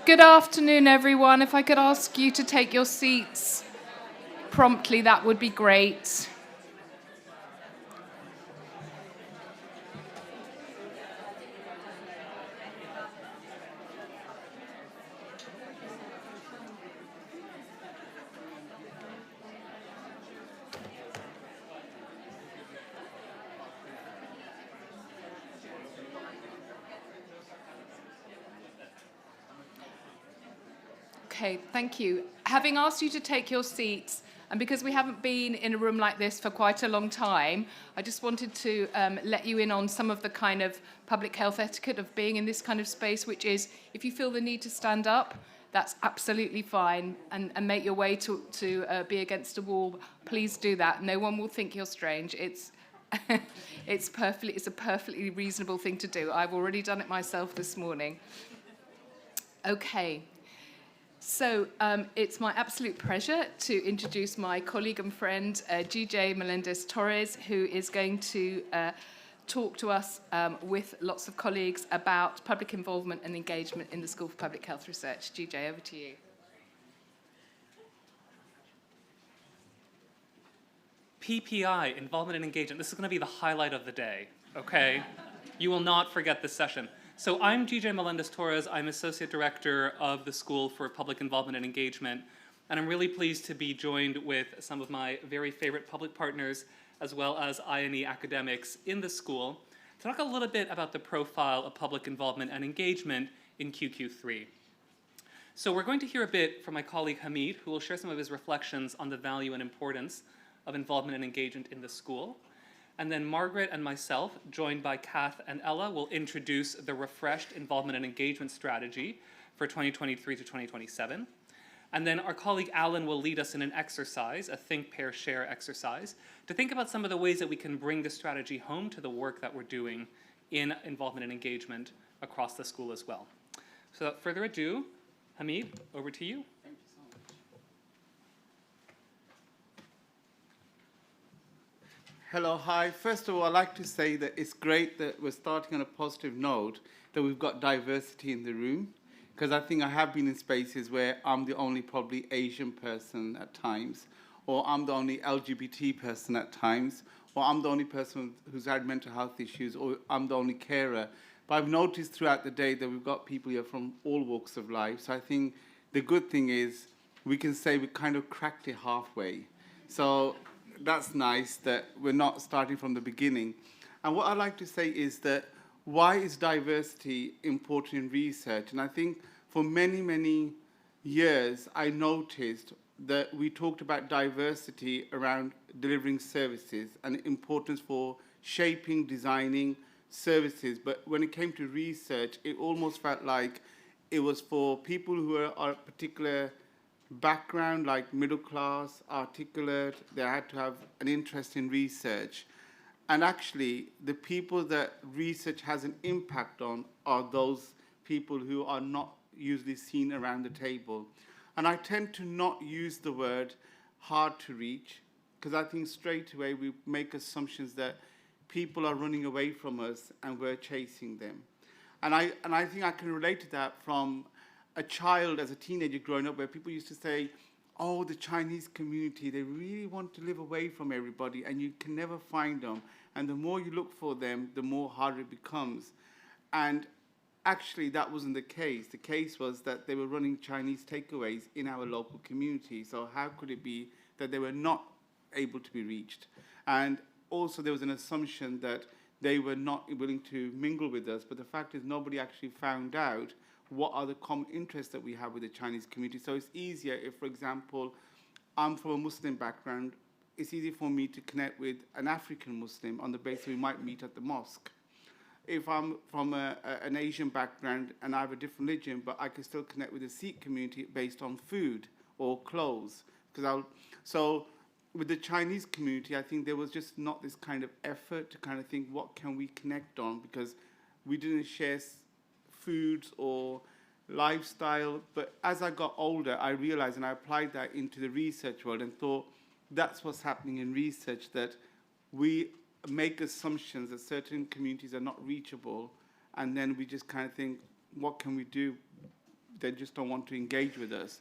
Good afternoon, everyone. If I could ask you to take your seats promptly, that would be great. Okay, thank you. Having asked you to take your seats, and because we haven't been in a room like this for quite a long time, I just wanted to let you in on some of the kind of public health etiquette of being in this kind of space, which is if you feel the need to stand up, that's absolutely fine, and make your way to be against a wall. Please do that. No one will think you're strange. It's it's a perfectly reasonable thing to do. I've already done it myself this morning. Okay. So it's my absolute pleasure to introduce my colleague and friend, GJ Melendez-Torres, who is going to talk to us with lots of colleagues about public involvement and engagement in the School for Public Health Research. GJ, over to you. PPI, involvement and engagement. This is going to be the highlight of the day, okay? You will not forget this session. So I'm GJ Melendez-Torres. I'm Associate Director of the School for Public Involvement and Engagement, and I'm really pleased to be joined with some of my very favorite public partners, as well as I&E academics in the school, to talk a little bit about the profile of public involvement and engagement in QQ3. So we're going to hear a bit from my colleague Hamid, who will share some of his reflections on the value and importance of involvement and engagement in the school. And then Margaret and myself, joined by Kath and Ella, will introduce the refreshed involvement and engagement strategy for 2023 to 2027. And then our colleague Alan will lead us in an exercise, a think, pair, share exercise, to think about some of the ways that we can bring the strategy home to the work that we're doing in involvement and engagement across the school as well. So without further ado, Hamid, over to you. Hello, hi. First of all, I'd like to say that it's great that we're starting on a positive note, that we've got diversity in the room, because I think I have been in spaces where I'm the only probably Asian person at times, or I'm the only LGBT person at times, or I'm the only person who's had mental health issues, or I'm the only carer. But I've noticed throughout the day that we've got people here from all walks of life. So I think the good thing is we can say we kind of cracked it halfway. So that's nice that we're not starting from the beginning. And what I'd like to say is that why is diversity important in research? And I think for many, many years, I noticed that we talked about diversity around delivering services and importance for shaping, designing services. But when it came to research, it almost felt like it was for people who are a particular background, like middle class, articulate. They had to have an interest in research. And actually, the people that research has an impact on are those people who are not usually seen around the table. And I tend to not use the word hard to reach, because I think straight away we make assumptions that people are running away from us and we're chasing them. And I think I can relate to that from a child as a teenager growing up, where people used to say, oh, the Chinese community, they really want to live away from everybody and you can never find them. And the more you look for them, the more harder it becomes. And actually, that wasn't the case. The case was that they were running Chinese takeaways in our local community. So how could it be that they were not able to be reached? And also there was an assumption that they were not willing to mingle with us. But the fact is nobody actually found out what are the common interests that we have with the Chinese community. So it's easier if, for example, I'm from a Muslim background, it's easy for me to connect with an African Muslim on the basis we might meet at the mosque. If I'm from an Asian background and I have a different religion, but I can still connect with the Sikh community based on food or clothes. So with the Chinese community, I think there was just not this kind of effort to kind of think, what can we connect on? Because we didn't share foods or lifestyle. But as I got older, I realized, and I applied that into the research world and thought, that's what's happening in research, that we make assumptions that certain communities are not reachable, and then we just kind of think, what can we do they just don't want to engage with us.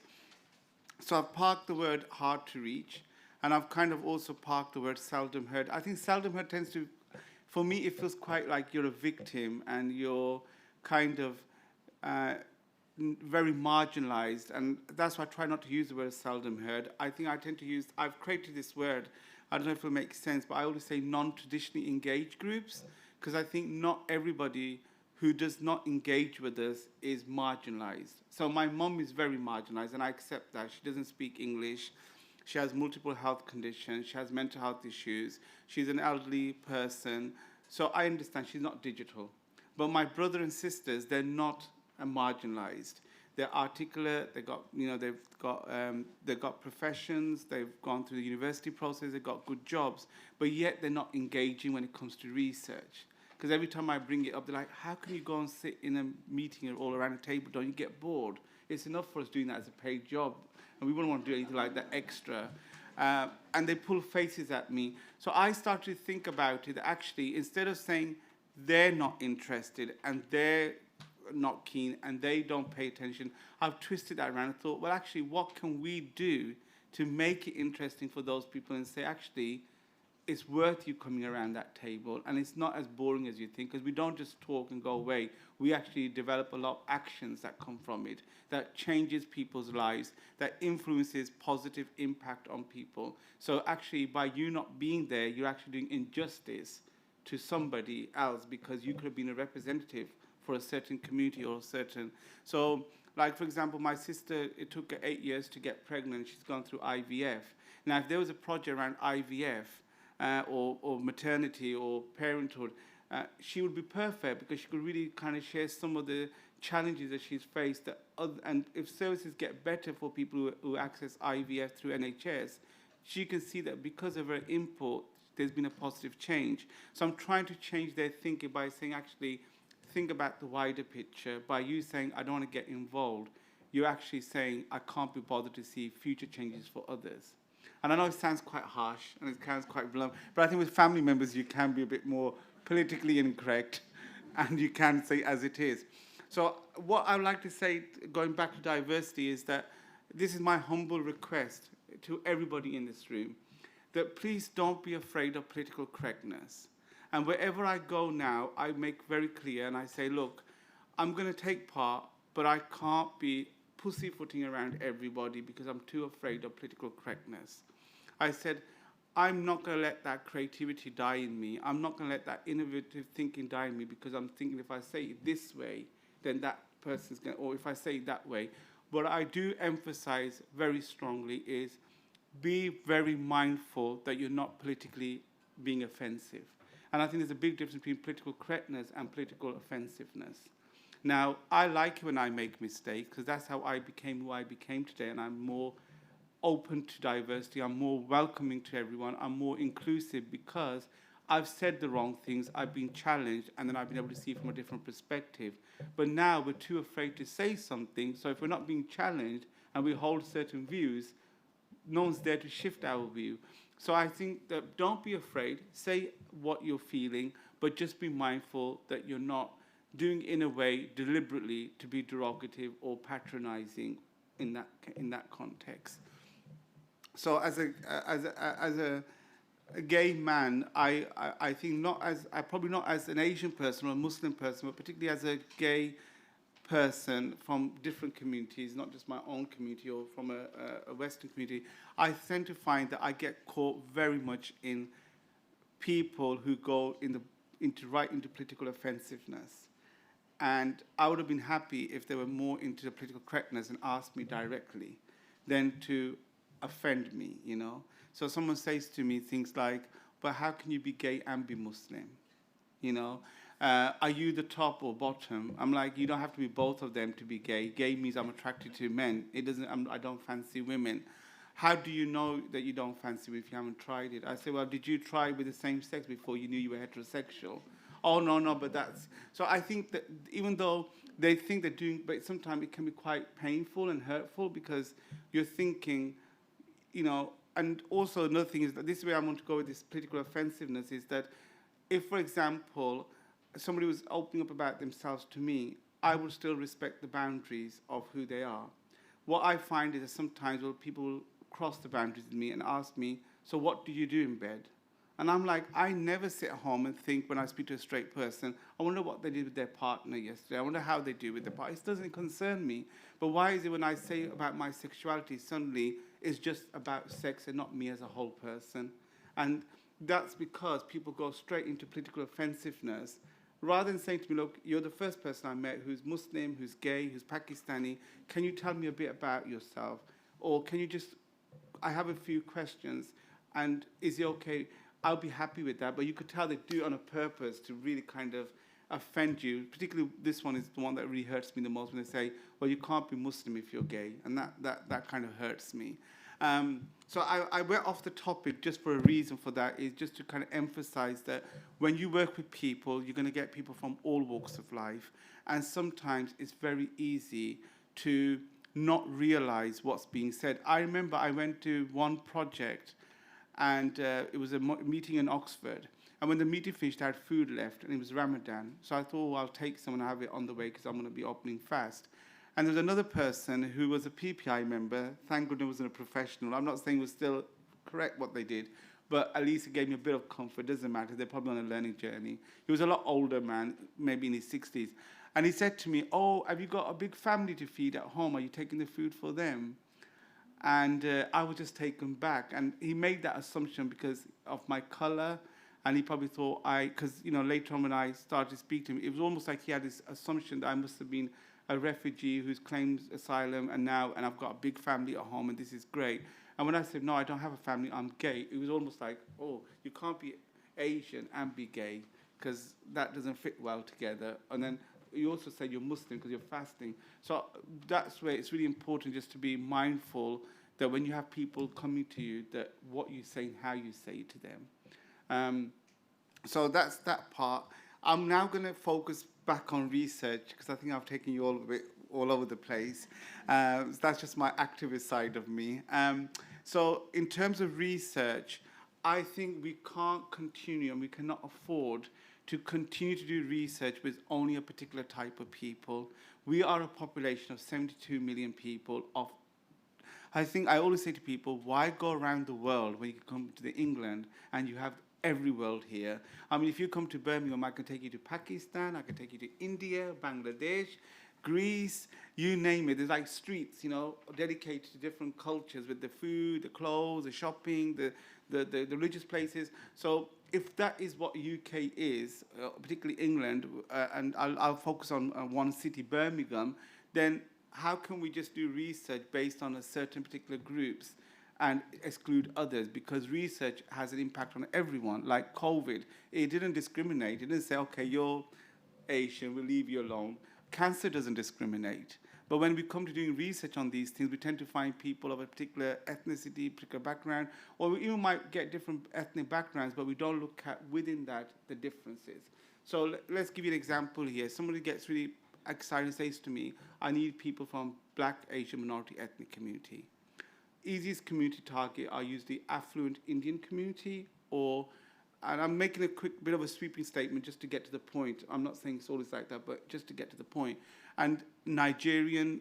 So I've parked the word hard to reach, and I've kind of also parked the word seldom heard. I think seldom heard tends to, for me, it feels quite like you're a victim and you're kind of very marginalized, and that's why I try not to use the word seldom heard. I think I tend to use, I've created this word, I don't know if it'll make sense, but I always say non-traditionally engaged groups, because I think not everybody who does not engage with us is marginalized. So my mum is very marginalized, and I accept that. She doesn't speak English. She has multiple health conditions. She has mental health issues. She's an elderly person. So I understand she's not digital. But my brother and sisters, they're not marginalized. They're articulate. They've got professions. They've gone through the university process. They've got good jobs. But yet they're not engaging when it comes to research. Because every time I bring it up, they're like, how can you go and sit in a meeting all around a table? Don't you get bored? It's enough for us doing that as a paid job. And we wouldn't want to do anything like that extra. And they pull faces at me. So I started to think about it. Actually, instead of saying they're not interested and they're not keen and they don't pay attention, I've twisted that around and thought, well, actually, what can we do to make it interesting for those people and say, actually, it's worth you coming around that table, and it's not as boring as you think, because we don't just talk and go away. We actually develop a lot of actions that come from it, that changes people's lives, that influences positive impact on people. So actually, by you not being there, you're actually doing injustice to somebody else, because you could have been a representative for a certain community or a certain... So, like, for example, my sister, it took her 8 years to get pregnant. She's gone through IVF. Now, if there was a project around IVF, or maternity or parenthood, she would be perfect, because she could really kind of share some of the challenges that she's faced. And if services get better for people who access IVF through NHS, she can see that because of her input, there's been a positive change. So I'm trying to change their thinking by saying, actually, think about the wider picture. By you saying, I don't want to get involved, you're actually saying, I can't be bothered to see future changes for others. And I know it sounds quite harsh and it sounds quite blunt, but I think with family members you can be a bit more politically incorrect and you can say as it is. So what I would like to say, going back to diversity, is that this is my humble request to everybody in this room, that please don't be afraid of political correctness. And wherever I go now, I make very clear and I say, look, I'm going to take part, but I can't be pussyfooting around everybody because I'm too afraid of political correctness. I said, I'm not going to let that creativity die in me. I'm not going to let that innovative thinking die in me, because I'm thinking if I say it this way, then that person's going to, or if I say it that way. What I do emphasize very strongly is be very mindful that you're not politically being offensive. And I think there's a big difference between political correctness and political offensiveness. Now, I like it when I make mistakes, because that's how I became who I became today, and I'm more open to diversity, I'm more welcoming to everyone, I'm more inclusive, because I've said the wrong things, I've been challenged, and then I've been able to see from a different perspective. But now we're too afraid to say something, so if we're not being challenged and we hold certain views, no one's there to shift our view. So I think that don't be afraid, say what you're feeling, but just be mindful that you're not doing in a way deliberately to be derogative or patronizing in that context. So as a gay man, I think probably not as an Asian person or a Muslim person, but particularly as a gay person from different communities, not just my own community or from a Western community, I tend to find that I get caught very much in people who go right into political offensiveness. And I would have been happy if they were more into the political correctness and asked me directly than to offend me, you know. So someone says to me things like, but how can you be gay and be Muslim? You know, are you the top or bottom? I'm like, you don't have to be both of them to be gay. Gay means I'm attracted to men. It doesn't, I don't fancy women. How do you know that you don't fancy me if you haven't tried it? I say, well, did you try with the same sex before you knew you were heterosexual? Oh, no, but that's... So I think that even though they think they're doing... But sometimes it can be quite painful and hurtful, because you're thinking, you know... And also another thing is that this is where I want to go with this political offensiveness, is that if, for example, somebody was opening up about themselves to me, I will still respect the boundaries of who they are. What I find is that sometimes people cross the boundaries with me and ask me, so what do you do in bed? And I'm like, I never sit at home and think when I speak to a straight person, I wonder what they did with their partner yesterday. I wonder how they do with their partner. It doesn't concern me. But why is it when I say about my sexuality, suddenly it's just about sex and not me as a whole person? And that's because people go straight into political offensiveness. Rather than saying to me, look, you're the first person I met who's Muslim, who's gay, who's Pakistani. Can you tell me a bit about yourself? Or can you just, I have a few questions, and is it okay? I'll be happy with that, but you could tell they do it on a purpose to really kind of offend you. Particularly this one is the one that really hurts me the most when they say, well, you can't be Muslim if you're gay, and that kind of hurts me. So I went off the topic just for a reason for that, is just to kind of emphasize that when you work with people, you're going to get people from all walks of life, and sometimes it's very easy to not realize what's being said. I remember I went to one project, and it was a meeting in Oxford. And when the meeting finished, I had food left, and it was Ramadan. So I thought, well, I'll take some and have it on the way because I'm going to be opening fast. And there was another person who was a PPI member. Thank goodness it wasn't a professional. I'm not saying it was still correct what they did, but at least it gave me a bit of comfort. It doesn't matter. They're probably on a learning journey. He was a lot older man, maybe in his 60s. And he said to me, oh, have you got a big family to feed at home? Are you taking the food for them? And I was just taken back. And he made that assumption because of my color. And he probably thought because, later on when I started to speak to him, it was almost like he had this assumption that I must have been a refugee who's claimed asylum and I've got a big family at home and this is great. And when I said, no, I don't have a family, I'm gay, it was almost like, oh, you can't be Asian and be gay because that doesn't fit well together. And then you also say you're Muslim because you're fasting. So that's where it's really important just to be mindful that when you have people coming to you, that what you say and how you say it to them. So that's that part. I'm now going to focus back on research because I think I've taken you all over the place. So that's just my activist side of me. So in terms of research, I think we can't continue and we cannot afford to continue to do research with only a particular type of people. We are a population of 72 million people. I think I always say to people, why go around the world when you can come to England and you have every world here? I mean, if you come to Birmingham, I can take you to Pakistan, I can take you to India, Bangladesh, Greece, you name it. There's like streets, dedicated to different cultures with the food, the clothes, the shopping, the religious places. So if that is what UK is, particularly England, and I'll focus on one city, Birmingham, then how can we just do research based on a certain particular groups and exclude others? Because research has an impact on everyone. Like COVID, it didn't discriminate. It didn't say, okay, you're Asian, we'll leave you alone. Cancer doesn't discriminate. But when we come to doing research on these things, we tend to find people of a particular ethnicity, particular background, or we even might get different ethnic backgrounds, but we don't look at within that the differences. So let's give you an example here. Somebody gets really excited and says to me, I need people from Black, Asian, minority ethnic community. Easiest community target are usually affluent Indian community and I'm making a quick bit of a sweeping statement just to get to the point. I'm not saying it's always like that, but just to get to the point. And Nigerian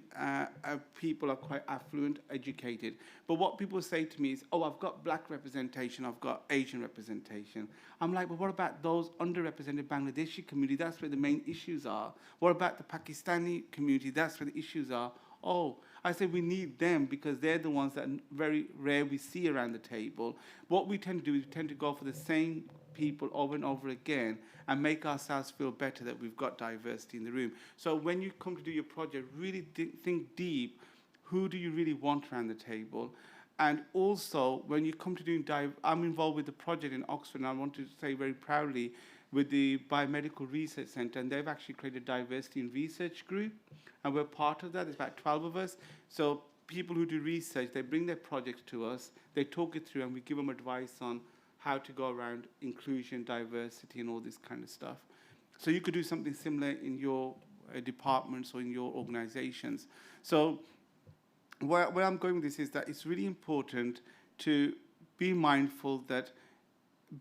people are quite affluent, educated. But what people say to me is, oh, I've got Black representation, I've got Asian representation. I'm like, but what about those underrepresented Bangladeshi community? That's where the main issues are. What about the Pakistani community? That's where the issues are. Oh, I said we need them because they're the ones that very rare we see around the table. What we tend to do is we tend to go for the same people over and over again and make ourselves feel better that we've got diversity in the room. So when you come to do your project, really think deep. Who do you really want around the table? And also, when you come to doing I'm involved with the project in Oxford, and I want to say very proudly, with the Biomedical Research Centre, and they've actually created a diversity in research group, and we're part of that. There's about 12 of us. So people who do research, they bring their projects to us, they talk it through, and we give them advice on how to go around inclusion, diversity, and all this kind of stuff. So you could do something similar in your departments or in your organizations. So where I'm going with this is that it's really important to be mindful that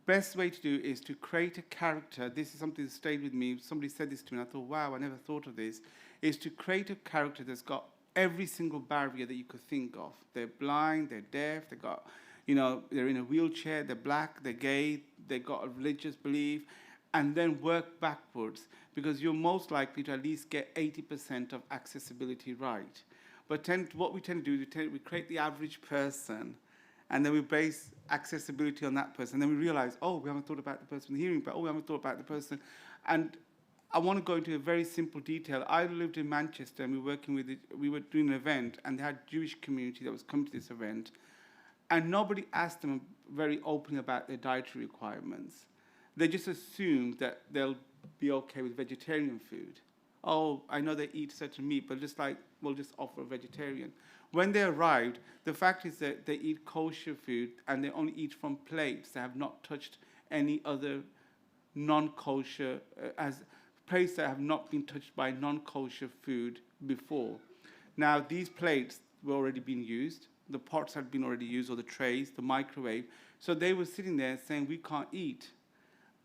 best way to do is to create a character. This is something that stayed with me. Somebody said this to me, and I thought, wow, I never thought of this. is to create a character that's got every single barrier that you could think of. They're blind, they're deaf, they got, they're in a wheelchair, they're black, they're gay, they got a religious belief, and then work backwards, because you're most likely to at least get 80% of accessibility right. But what we tend to do is we create the average person, and then we base accessibility on that person. And then we realize, oh, we haven't thought about the person with hearing, but oh, we haven't thought about the person. And I want to go into a very simple detail. I lived in Manchester, and we were doing an event, and they had a Jewish community that was coming to this event, and nobody asked them very openly about their dietary requirements. They just assumed that they'll be okay with vegetarian food. Oh, I know they eat certain meat, but we'll just offer a vegetarian. When they arrived, the fact is that they eat kosher food, and they only eat from plates. They have not touched any other non-kosher, as plates that have not been touched by non-kosher food before. Now, these plates were already being used. The pots had been already used, or the trays, the microwave. So they were sitting there saying, we can't eat.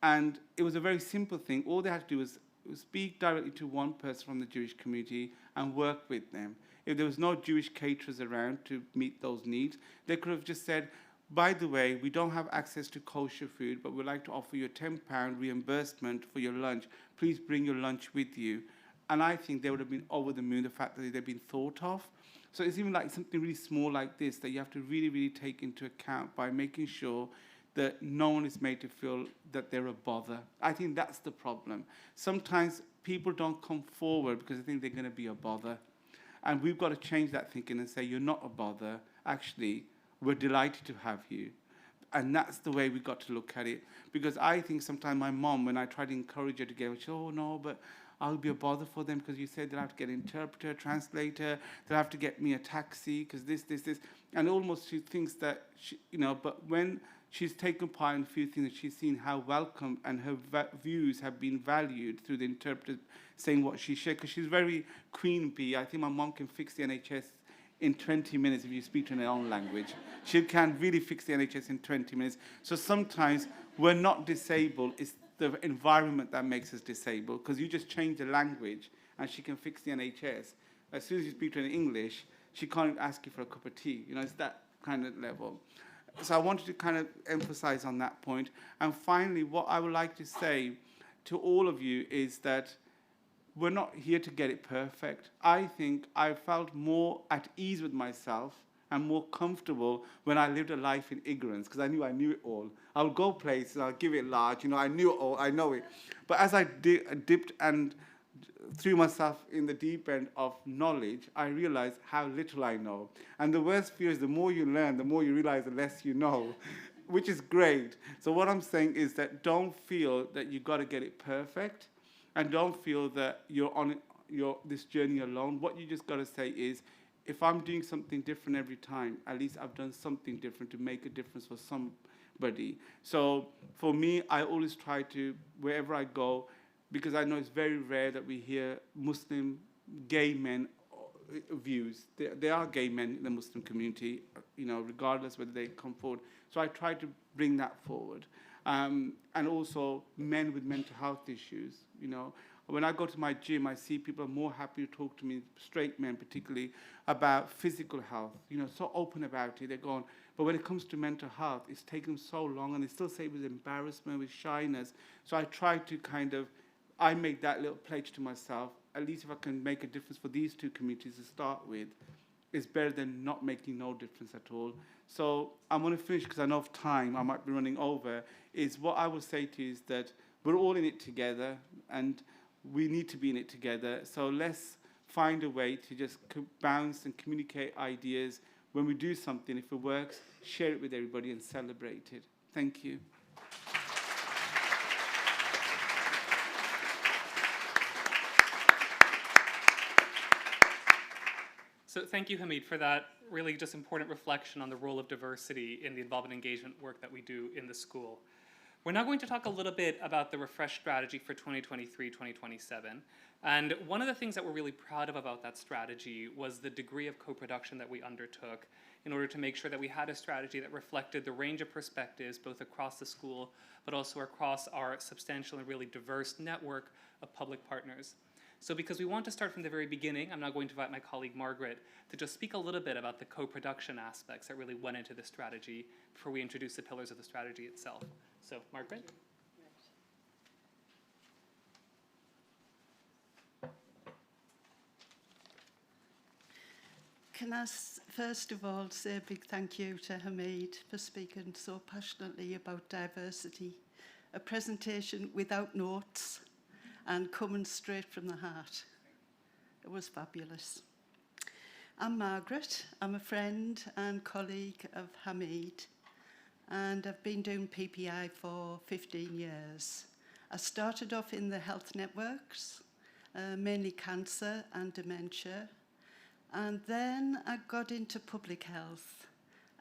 And it was a very simple thing. All they had to do was speak directly to one person from the Jewish community and work with them. If there was no Jewish caterers around to meet those needs, they could have just said, by the way, we don't have access to kosher food, but we'd like to offer you a £10 reimbursement for your lunch. Please bring your lunch with you. And I think they would have been over the moon, the fact that they've been thought of. So it's even like something really small like this that you have to really, really take into account by making sure that no one is made to feel that they're a bother. I think that's the problem. Sometimes people don't come forward because they think they're going to be a bother. And we've got to change that thinking and say, you're not a bother. Actually, we're delighted to have you. And that's the way we've got to look at it. Because I think sometimes my mom, when I try to encourage her to get, she says, oh, no, but I'll be a bother for them because you said they'll have to get an interpreter, translator, they'll have to get me a taxi because this. And almost she thinks that, but when she's taken part in a few things, she's seen how welcome and her views have been valued through the interpreter saying what she shared, because she's very queen bee. I think my mom can fix the NHS in 20 minutes if you speak to her in her own language. She can really fix the NHS in 20 minutes. So sometimes we're not disabled, it's the environment that makes us disabled, because you just change the language and she can fix the NHS. As soon as you speak to her in English, she can't ask you for a cup of tea. It's that kind of level. So I wanted to kind of emphasize on that point. And finally, what I would like to say to all of you is that we're not here to get it perfect. I think I felt more at ease with myself and more comfortable when I lived a life in ignorance, because I knew it all. I would go places, I'll give it large, I knew it all, I know it. But as I dipped and threw myself in the deep end of knowledge, I realized how little I know. And the worst fear is the more you learn, the more you realize the less you know, which is great. So what I'm saying is that don't feel that you've got to get it perfect, and don't feel that you're on this journey alone. What you just got to say is, if I'm doing something different every time, at least I've done something different to make a difference for somebody. So for me, I always try to, wherever I go, because I know it's very rare that we hear Muslim gay men views. There are gay men in the Muslim community, regardless whether they come forward. So I try to bring that forward. And also men with mental health issues. When I go to my gym, I see people are more happy to talk to me, straight men particularly, about physical health. So open about it. They're going, but when it comes to mental health, it's taken so long, and they still say it was embarrassment, with shyness. So I try to I make that little pledge to myself. At least if I can make a difference for these two communities to start with, it's better than not making no difference at all. So I'm going to finish because I know of time, I might be running over, is what I will say to you is that we're all in it together, and we need to be in it together. So let's find a way to just bounce and communicate ideas. When we do something, if it works, share it with everybody and celebrate it. Thank you. So thank you, Hamid, for that really just important reflection on the role of diversity in the involvement engagement work that we do in the school. We're now going to talk a little bit about the refresh strategy for 2023-2027. And one of the things that we're really proud of about that strategy was the degree of co-production that we undertook in order to make sure that we had a strategy that reflected the range of perspectives both across the school but also across our substantial and really diverse network of public partners. So because we want to start from the very beginning, I'm now going to invite my colleague Margaret to just speak a little bit about the co-production aspects that really went into the strategy before we introduce the pillars of the strategy itself. So, Margaret? Can I first of all say a big thank you to Hamid for speaking so passionately about diversity. A presentation without notes and coming straight from the heart. It was fabulous. I'm Margaret. I'm a friend and colleague of Hamid, and I've been doing PPI for 15 years. I started off in the health networks, mainly cancer and dementia, and then I got into public health,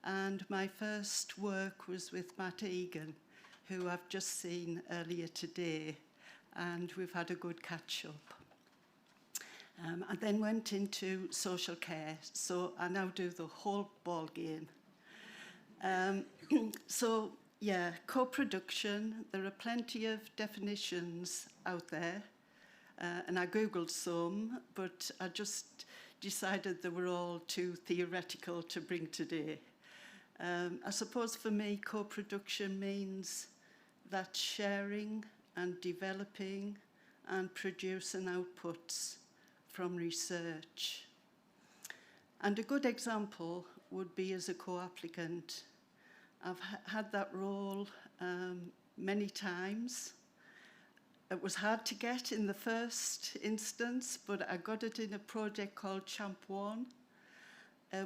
and my first work was with Matt Egan, who I've just seen earlier today, and we've had a good catch-up. I then went into social care, so I now do the whole ball game. So, yeah, co-production, there are plenty of definitions out there, and I Googled some, but I just decided they were all too theoretical to bring today. I suppose for me, co-production means that sharing and developing and producing outputs from research. And a good example would be as a co-applicant. I've had that role many times. It was hard to get in the first instance, but I got it in a project called Champ One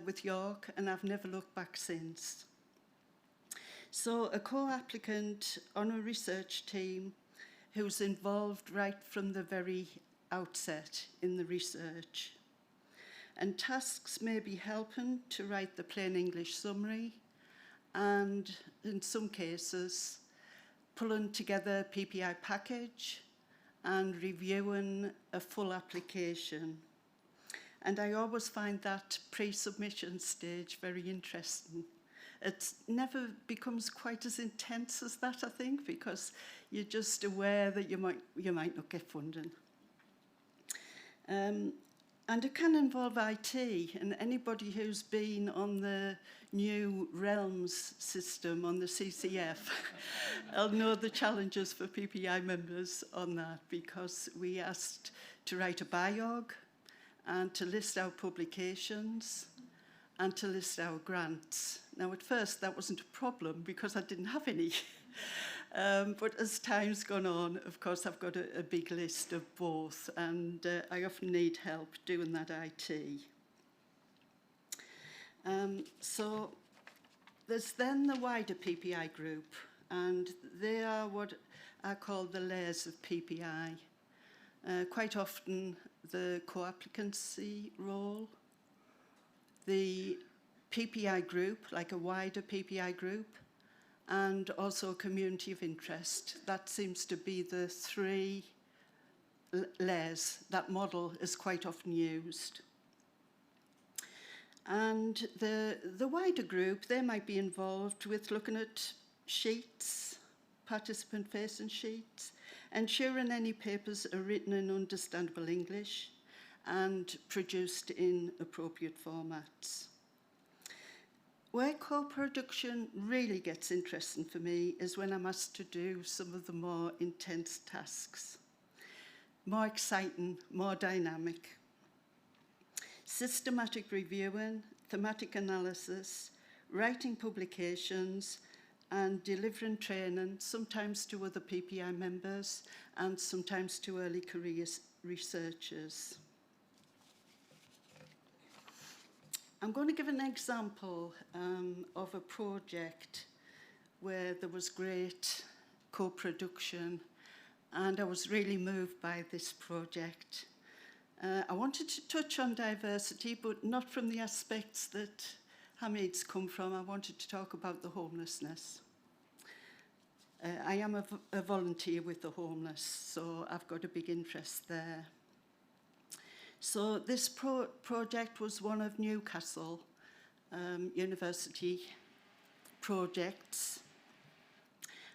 with York, and I've never looked back since. So a co-applicant on a research team who's involved right from the very outset in the research. And tasks may be helping to write the plain English summary, and in some cases, pulling together a PPI package and reviewing a full application. And I always find that pre-submission stage very interesting. It never becomes quite as intense as that, I think, because you're just aware that you might not get funding. And it can involve IT, and anybody who's been on the new Realms system on the CCF will know the challenges for PPI members on that, because we asked to write a biog and to list our publications and to list our grants. Now, at first, that wasn't a problem because I didn't have any. But as time's gone on, of course, I've got a big list of both, and I often need help doing that IT. So there's then the wider PPI group, and they are what I call the layers of PPI. Quite often, the co-applicancy role, the PPI group, like a wider PPI group, and also a community of interest. That seems to be the three layers. That model is quite often used. And the wider group, they might be involved with looking at sheets, participant-facing sheets, ensuring any papers are written in understandable English and produced in appropriate formats. Where co-production really gets interesting for me is when I'm asked to do some of the more intense tasks. More exciting, more dynamic. Systematic reviewing, thematic analysis, writing publications, and delivering training, sometimes to other PPI members and sometimes to early career researchers. I'm going to give an example of a project where there was great co-production, and I was really moved by this project. I wanted to touch on diversity, but not from the aspects that Hamid's come from. I wanted to talk about the homelessness. I am a volunteer with the homeless, so I've got a big interest there. So this project was one of Newcastle University projects,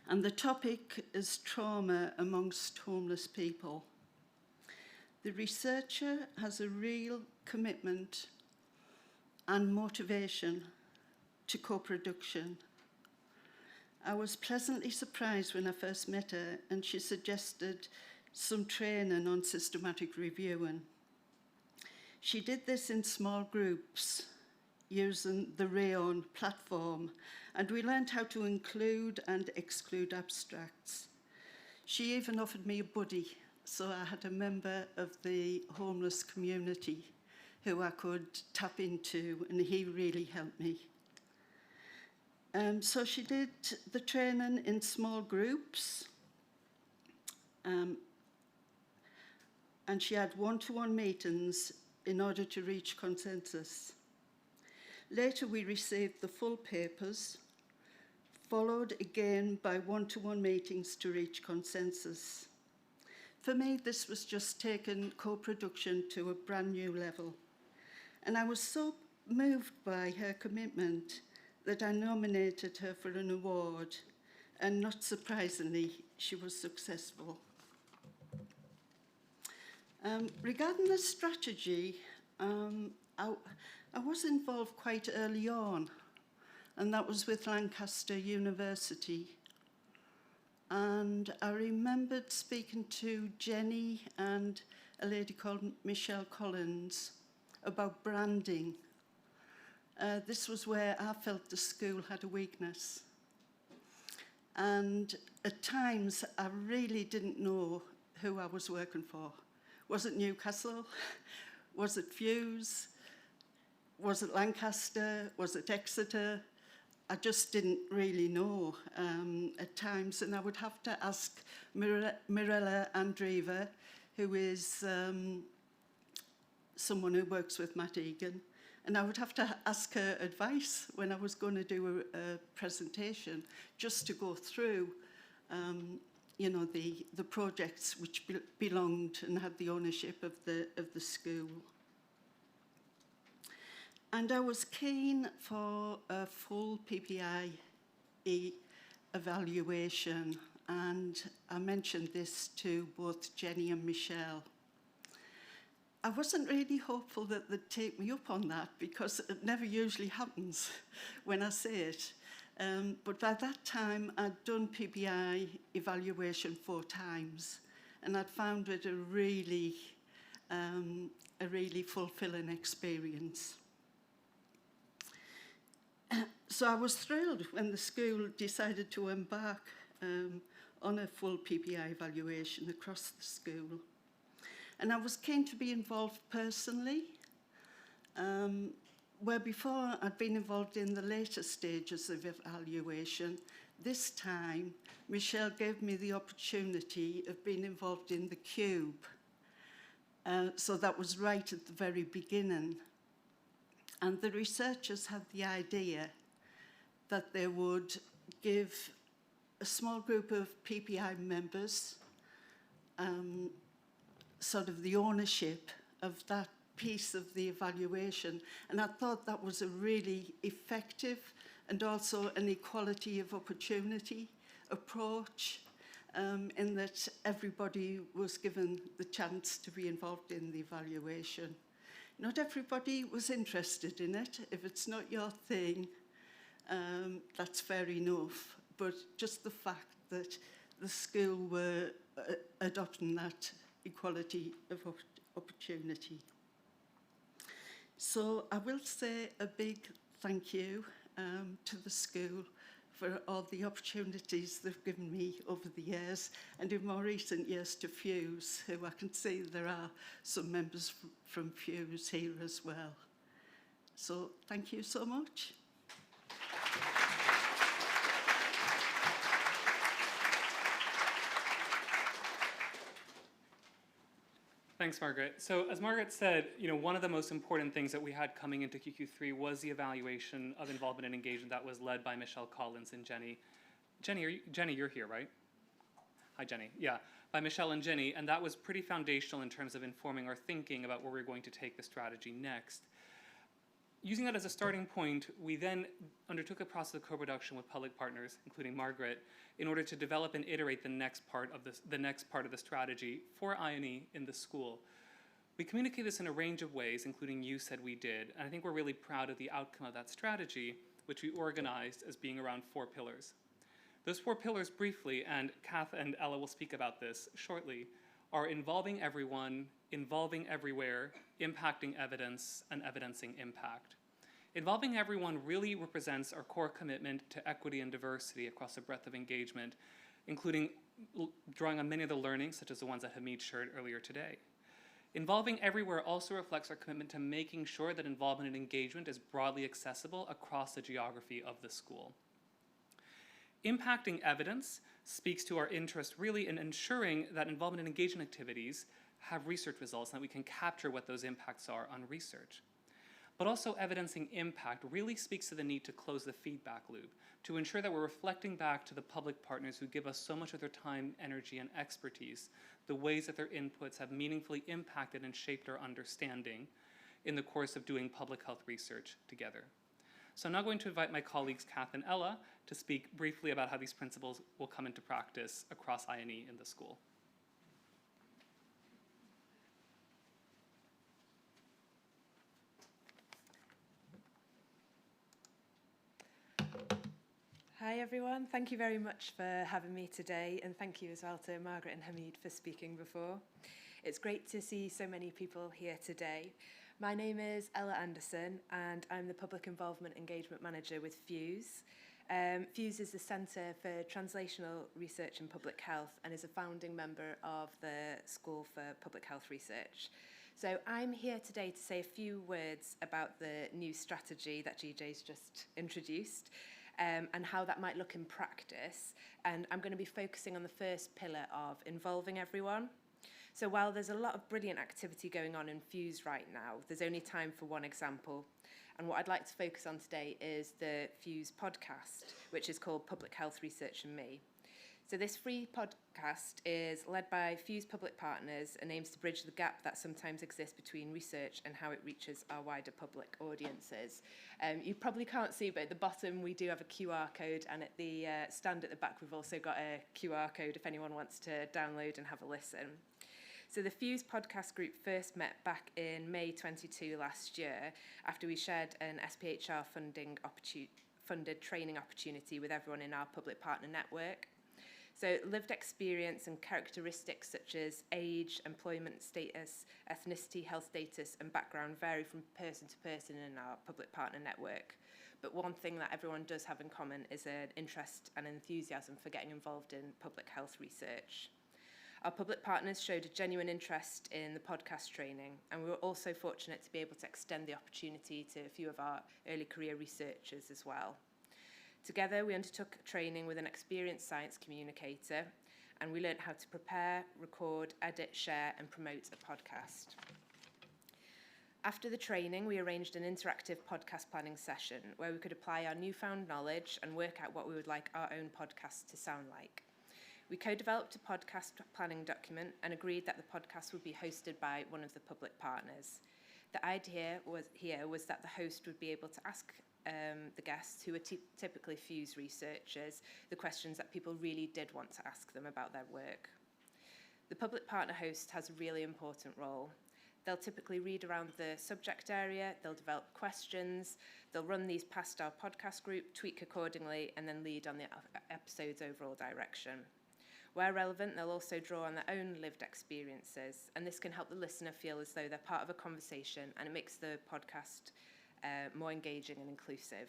and the topic is trauma amongst homeless people. The researcher has a real commitment and motivation to co-production. I was pleasantly surprised when I first met her and she suggested some training on systematic reviewing. She did this in small groups using the Rayon platform, and we learned how to include and exclude abstracts. She even offered me a buddy, so I had a member of the homeless community who I could tap into, and he really helped me. So she did the training in small groups, and she had one-to-one meetings in order to reach consensus. Later we received the full papers, followed again by one-to-one meetings to reach consensus. For me, this was just taking co-production to a brand new level. And I was so moved by her commitment that I nominated her for an award, and not surprisingly, she was successful. Regarding the strategy, I was involved quite early on, and that was with Lancaster University. And I remembered speaking to Jenny and a lady called Michelle Collins about branding. This was where I felt the school had a weakness. And at times, I really didn't know who I was working for. Was it Newcastle? Was it Fuse? Was it Lancaster? Was it Exeter? I just didn't really know at times, and I would have to ask Mirella Andreeva, who is someone who works with Matt Egan, and I would have to ask her advice when I was going to do a presentation, just to go through you know, the projects which belonged and had the ownership of the school. And I was keen for a full PPI evaluation, and I mentioned this to both Jenny and Michelle. I wasn't really hopeful that they'd take me up on that, because it never usually happens when I say it. But by that time, I'd done PPI evaluation 4 times, and I'd found it a really fulfilling experience. So I was thrilled when the school decided to embark on a full PPI evaluation across the school. And I was keen to be involved personally, where before I'd been involved in the later stages of evaluation. This time, Michelle gave me the opportunity of being involved in the cube. So that was right at the very beginning. And the researchers had the idea that they would give a small group of PPI members sort of the ownership of that piece of the evaluation. And I thought that was a really effective and also an equality of opportunity approach, in that everybody was given the chance to be involved in the evaluation. Not everybody was interested in it. If it's not your thing, that's fair enough. But just the fact that the school were adopting that equality of opportunity. So I will say a big thank you to the school for all the opportunities they've given me over the years, and in more recent years to Fuse, who I can see there are some members from Fuse here as well. So thank you so much. Thanks, Margaret. So as Margaret said, one of the most important things that we had coming into QQ3 was the evaluation of involvement and engagement that was led by Michelle Collins and Jenny. Jenny, you're here, right? Hi, Jenny. Yeah, by Michelle and Jenny, and that was pretty foundational in terms of informing our thinking about where we're going to take the strategy next. Using that as a starting point, we then undertook a process of co-production with public partners, including Margaret, in order to develop and iterate the next part of the strategy for I&E in the school. We communicate this in a range of ways, including You Said We Did, and I think we're really proud of the outcome of that strategy, which we organized as being around 4 pillars. Those 4 pillars briefly, and Kath and Ella will speak about this shortly, are involving everyone, involving everywhere, impacting evidence, and evidencing impact. Involving everyone really represents our core commitment to equity and diversity across a breadth of engagement, including drawing on many of the learnings, such as the ones that Hamid shared earlier today. Involving everywhere also reflects our commitment to making sure that involvement and engagement is broadly accessible across the geography of the school. Impacting evidence speaks to our interest really in ensuring that involvement and engagement activities have research results and that we can capture what those impacts are on research. But also evidencing impact really speaks to the need to close the feedback loop, to ensure that we're reflecting back to the public partners who give us so much of their time, energy, and expertise, the ways that their inputs have meaningfully impacted and shaped our understanding in the course of doing public health research together. So I'm now going to invite my colleagues Kath and Ella to speak briefly about how these principles will come into practice across I&E in the school. Hi everyone, thank you very much for having me today, and thank you as well to Margaret and Hamid for speaking before. It's great to see so many people here today. My name is Ella Anderson and I'm the Public Involvement Engagement Manager with FUSE. FUSE is the Centre for Translational Research in Public Health and is a founding member of the School for Public Health Research. So I'm here today to say a few words about the new strategy that GJ's just introduced. And how that might look in practice. And I'm going to be focusing on the first pillar of involving everyone. So while there's a lot of brilliant activity going on in FUSE right now, there's only time for one example. And what I'd like to focus on today is the FUSE podcast, which is called Public Health Research and Me. So this free podcast is led by FUSE public partners and aims to bridge the gap that sometimes exists between research and how it reaches our wider public audiences. You probably can't see, but at the bottom we do have a QR code, and at the stand at the back we've also got a QR code if anyone wants to download and have a listen. So the FUSE podcast group first met back in May 22 last year after we shared an SPHR funded training opportunity with everyone in our public partner network. So lived experience and characteristics such as age, employment status, ethnicity, health status, and background vary from person to person in our public partner network. But one thing that everyone does have in common is an interest and enthusiasm for getting involved in public health research. Our public partners showed a genuine interest in the podcast training, and we were also fortunate to be able to extend the opportunity to a few of our early career researchers as well. Together, we undertook training with an experienced science communicator, and we learned how to prepare, record, edit, share, and promote a podcast. After the training, we arranged an interactive podcast planning session where we could apply our newfound knowledge and work out what we would like our own podcast to sound like. We co-developed a podcast planning document and agreed that the podcast would be hosted by one of the public partners. The idea was that the host would be able to ask the guests, who are typically FUSE researchers, the questions that people really did want to ask them about their work. The public partner host has a really important role. They'll typically read around the subject area, they'll develop questions, they'll run these past our podcast group, tweak accordingly, and then lead on the episode's overall direction. Where relevant, they'll also draw on their own lived experiences, and this can help the listener feel as though they're part of a conversation, and it makes the podcast more engaging and inclusive.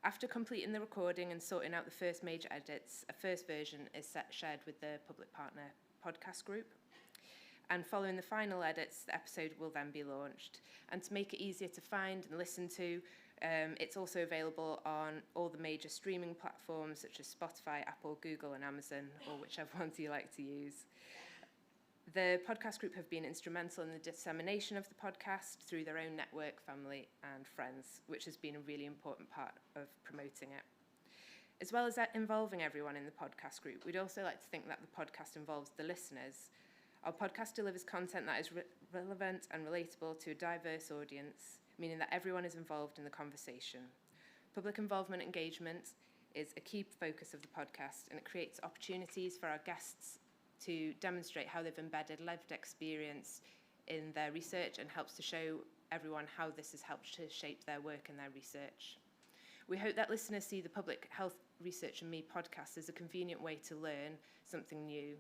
After completing the recording and sorting out the first major edits, a first version is shared with the public partner podcast group. And following the final edits, the episode will then be launched. And to make it easier to find and listen to, it's also available on all the major streaming platforms such as Spotify, Apple, Google, and Amazon, or whichever ones you like to use. The podcast group have been instrumental in the dissemination of the podcast through their own network, family, and friends, which has been a really important part of promoting it. As well as that involving everyone in the podcast group, we'd also like to think that the podcast involves the listeners. Our podcast delivers content that is relevant and relatable to a diverse audience, meaning that everyone is involved in the conversation. Public involvement engagement is a key focus of the podcast, and it creates opportunities for our guests to demonstrate how they've embedded lived experience in their research and helps to show everyone how this has helped to shape their work and their research. We hope that listeners see the Public Health Research and Me podcast as a convenient way to learn something new.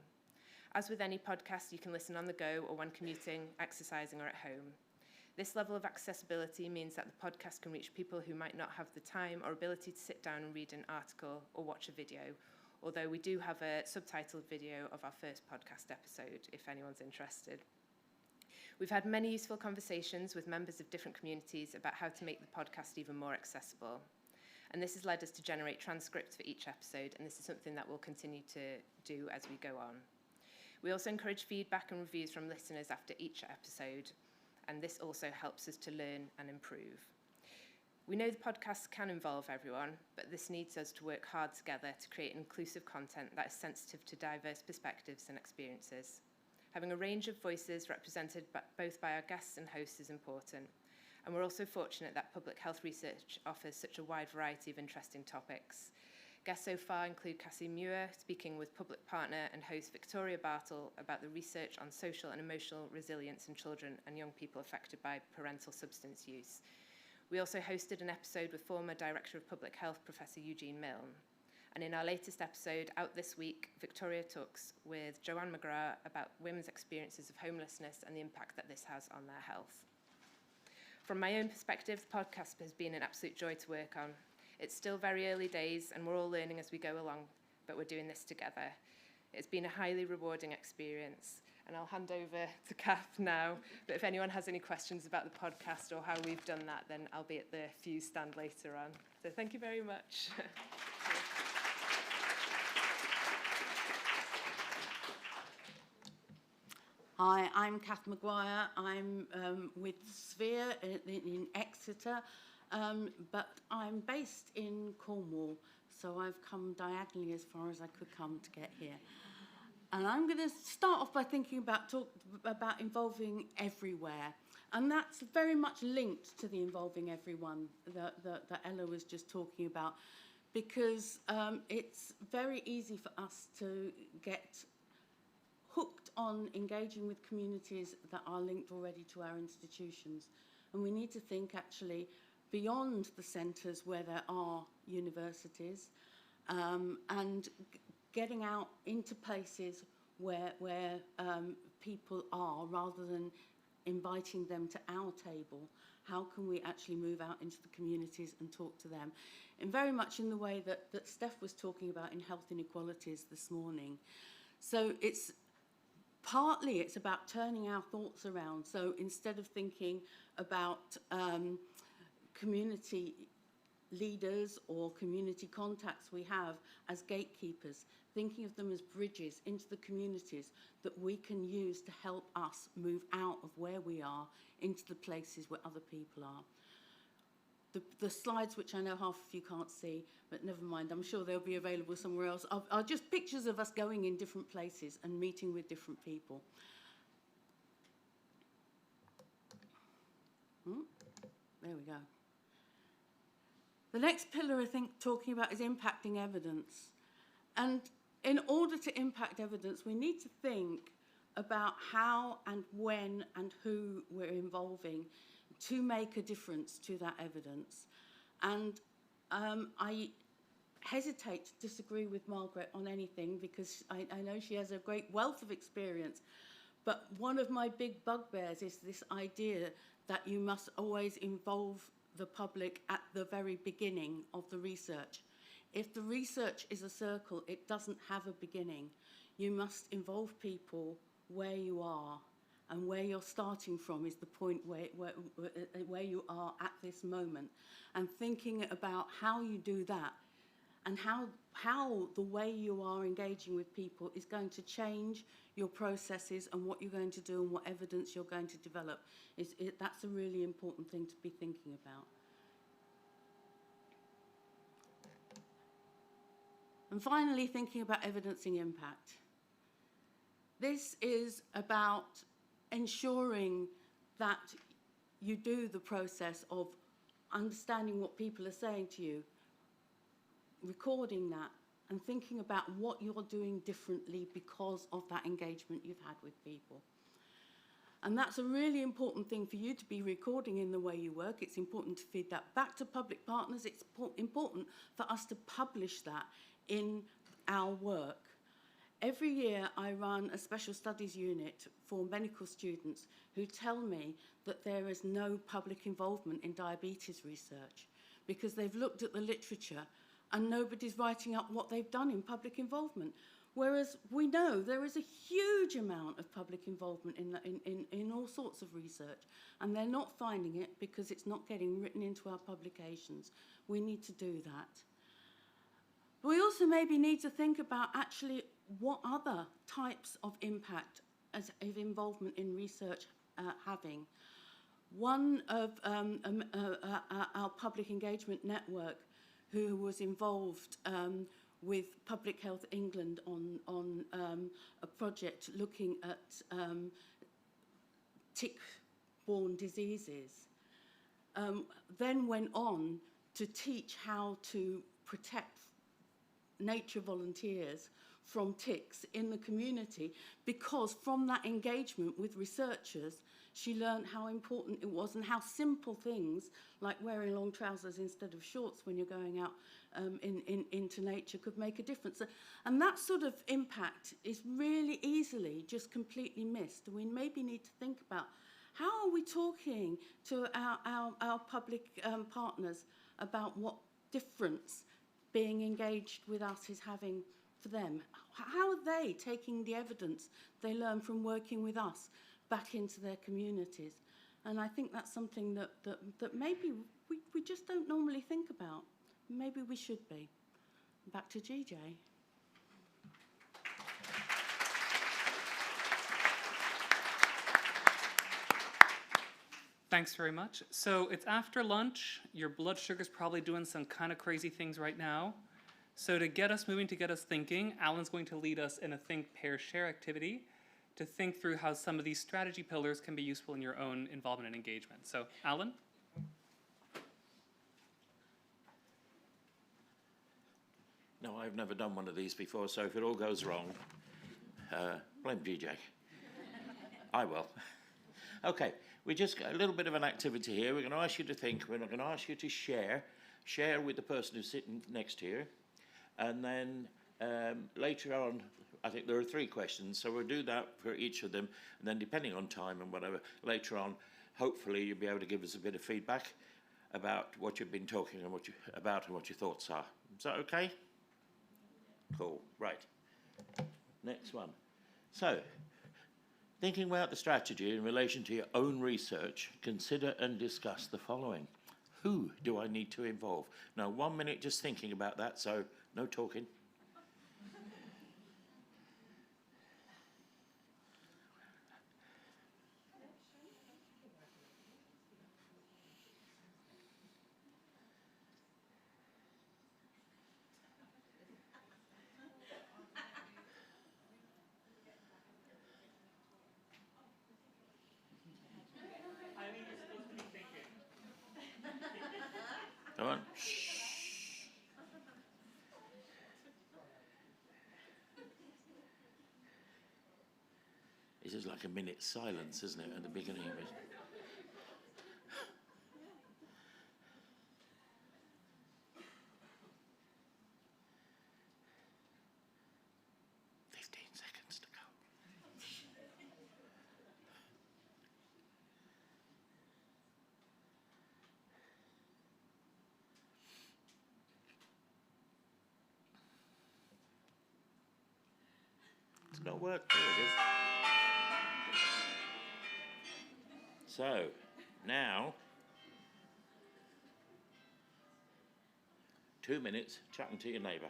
As with any podcast, you can listen on the go or when commuting, exercising, or at home. This level of accessibility means that the podcast can reach people who might not have the time or ability to sit down and read an article or watch a video, although we do have a subtitled video of our first podcast episode, if anyone's interested. We've had many useful conversations with members of different communities about how to make the podcast even more accessible. And this has led us to generate transcripts for each episode, and this is something that we'll continue to do as we go on. We also encourage feedback and reviews from listeners after each episode, and this also helps us to learn and improve. We know the podcasts can involve everyone, but this needs us to work hard together to create inclusive content that is sensitive to diverse perspectives and experiences. Having a range of voices represented both by our guests and hosts is important, and we're also fortunate that public health research offers such a wide variety of interesting topics. Guests so far include Cassie Muir, speaking with public partner and host Victoria Bartle about the research on social and emotional resilience in children and young people affected by parental substance use. We also hosted an episode with former Director of Public Health, Professor Eugene Milne. And in our latest episode, out this week, Victoria talks with Joanne McGrath about women's experiences of homelessness and the impact that this has on their health. From my own perspective, the podcast has been an absolute joy to work on. It's still very early days and we're all learning as we go along, but we're doing this together. It's been a highly rewarding experience, and I'll hand over to Kath now. But if anyone has any questions about the podcast or how we've done that, then I'll be at the Fuse stand later on. So thank you very much. Hi, I'm Kath Maguire. I'm with Sphere in Exeter, but I'm based in Cornwall, so I've come diagonally as far as I could come to get here. And I'm going to start off by thinking about involving everywhere, and that's very much linked to the involving everyone that Ella was just talking about, because it's very easy for us to get hooked on engaging with communities that are linked already to our institutions. And we need to think actually beyond the centres where there are universities, and getting out into places where people are, rather than inviting them to our table. How can we actually move out into the communities and talk to them? And very much in the way that Steph was talking about in health inequalities this morning. So it's about turning our thoughts around. So instead of thinking about community leaders or community contacts we have as gatekeepers, thinking of them as bridges into the communities that we can use to help us move out of where we are into the places where other people are. The slides, which I know half of you can't see, but never mind, I'm sure they'll be available somewhere else, are just pictures of us going in different places and meeting with different people. There we go. The next pillar, I think, talking about is impacting evidence. And in order to impact evidence, we need to think about how and when and who we're involving to make a difference to that evidence. And I hesitate to disagree with Margaret on anything, because I know she has a great wealth of experience. But one of my big bugbears is this idea that you must always involve the public at the very beginning of the research. If the research is a circle, it doesn't have a beginning. You must involve people where you are, and where you're starting from is the point where you are at this moment, and thinking about how you do that, and how the way you are engaging with people is going to change your processes and what you're going to do and what evidence you're going to develop. That's a really important thing to be thinking about. And finally, thinking about evidencing impact. This is about ensuring that you do the process of understanding what people are saying to you, recording that, and thinking about what you're doing differently because of that engagement you've had with people. And that's a really important thing for you to be recording in the way you work. It's important to feed that back to public partners. It's important for us to publish that in our work. Every year I run a special studies unit for medical students who tell me that there is no public involvement in diabetes research because they've looked at the literature and nobody's writing up what they've done in public involvement. Whereas we know there is a huge amount of public involvement in all sorts of research, and they're not finding it because it's not getting written into our publications. We need to do that. We also maybe need to think about actually what other types of impact of involvement in research having. One of our public engagement network who was involved with Public Health England on a project looking at tick-borne diseases, then went on to teach how to protect nature volunteers from ticks in the community, because from that engagement with researchers, she learned how important it was and how simple things like wearing long trousers instead of shorts when you're going out into nature could make a difference. And that sort of impact is really easily just completely missed. We maybe need to think about how are we talking to our public partners about what difference being engaged with us is having for them. How are they taking the evidence they learn from working with us back into their communities? And I think that's something that maybe we just don't normally think about. Maybe we should be. Back to GJ. Thanks very much. So it's after lunch. Your blood sugar's probably doing some kind of crazy things right now. So to get us moving, to get us thinking, Alan's going to lead us in a think, pair, share activity to think through how some of these strategy pillars can be useful in your own involvement and engagement. So, Alan? No, I've never done one of these before, so if it all goes wrong, blame GJ. I will. Okay, we just got a little bit of an activity here. We're going to ask you to think. We're going to ask you to share with the person who's sitting next to you. And then later on, I think there are 3 questions, so we'll do that for each of them. And then depending on time and whatever, later on, hopefully you'll be able to give us a bit of feedback about what you've been talking and what your thoughts are. Is that okay? Cool, right. Next one. So, thinking about the strategy in relation to your own research, consider and discuss the following. Who do I need to involve? Now, 1 minute just thinking about that, so no talking. Come on. Shh. This is like a minute's silence, isn't it, at the beginning of it? It's not worked. There it is. So, now, 2 minutes chatting to your neighbour.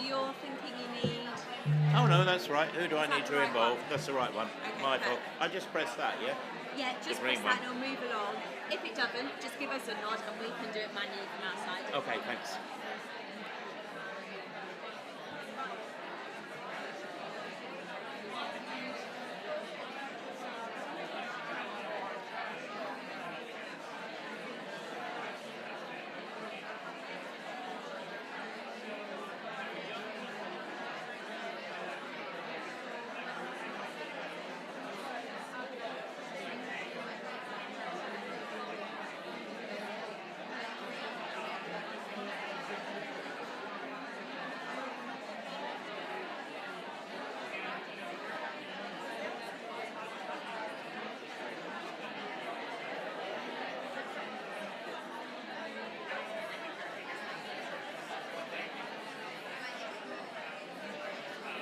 you're thinking you need... Oh no, that's right. Who do I Is that need the to right involve? one? That's the right one. Okay, My fault. perfect. I just press that, yeah? Yeah, just green press that one. and it'll move along. If it doesn't, just give us a nod and we can do it manually from our side. Okay, thanks.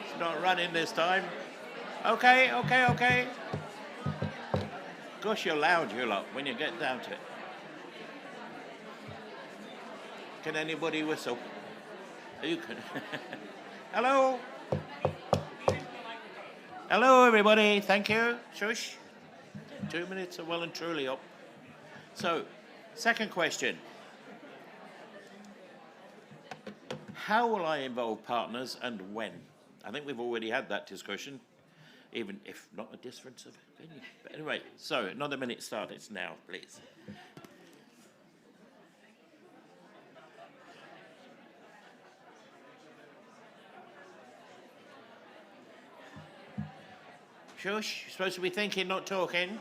It's not running this time. Okay, okay, okay. Gosh, you're loud, you lot, when you get down to it. Can anybody whistle? You can. Hello? Hello, everybody. Thank you. Shush. 2 minutes are well and truly up. So, second question. How will I involve partners and when? I think we've already had that discussion, even if not a difference of opinion. But anyway, so another minute start. It's now, please. Shush, you're supposed to be thinking, not talking.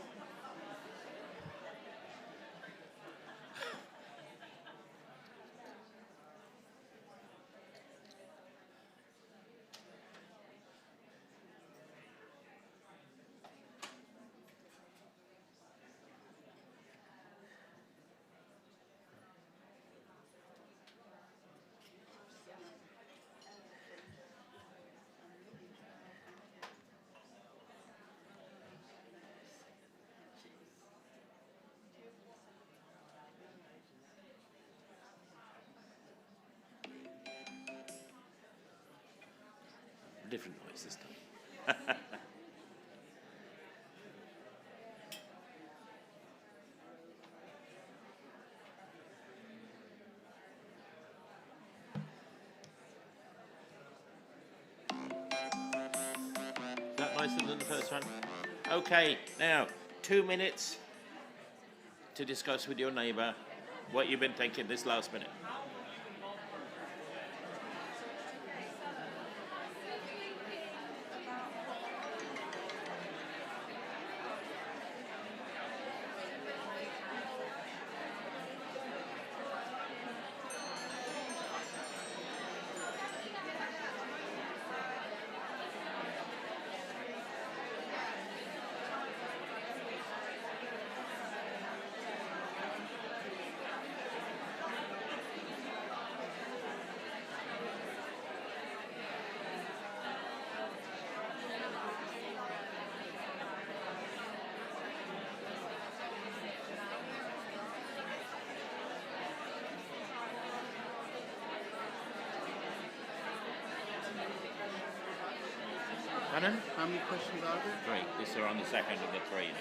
Different noise this time. Is that nicer than the first one? Okay, now 2 minutes to discuss with your neighbour what you've been thinking this last minute. Pardon? How many questions are there? 3. This are on the second of the 3 now.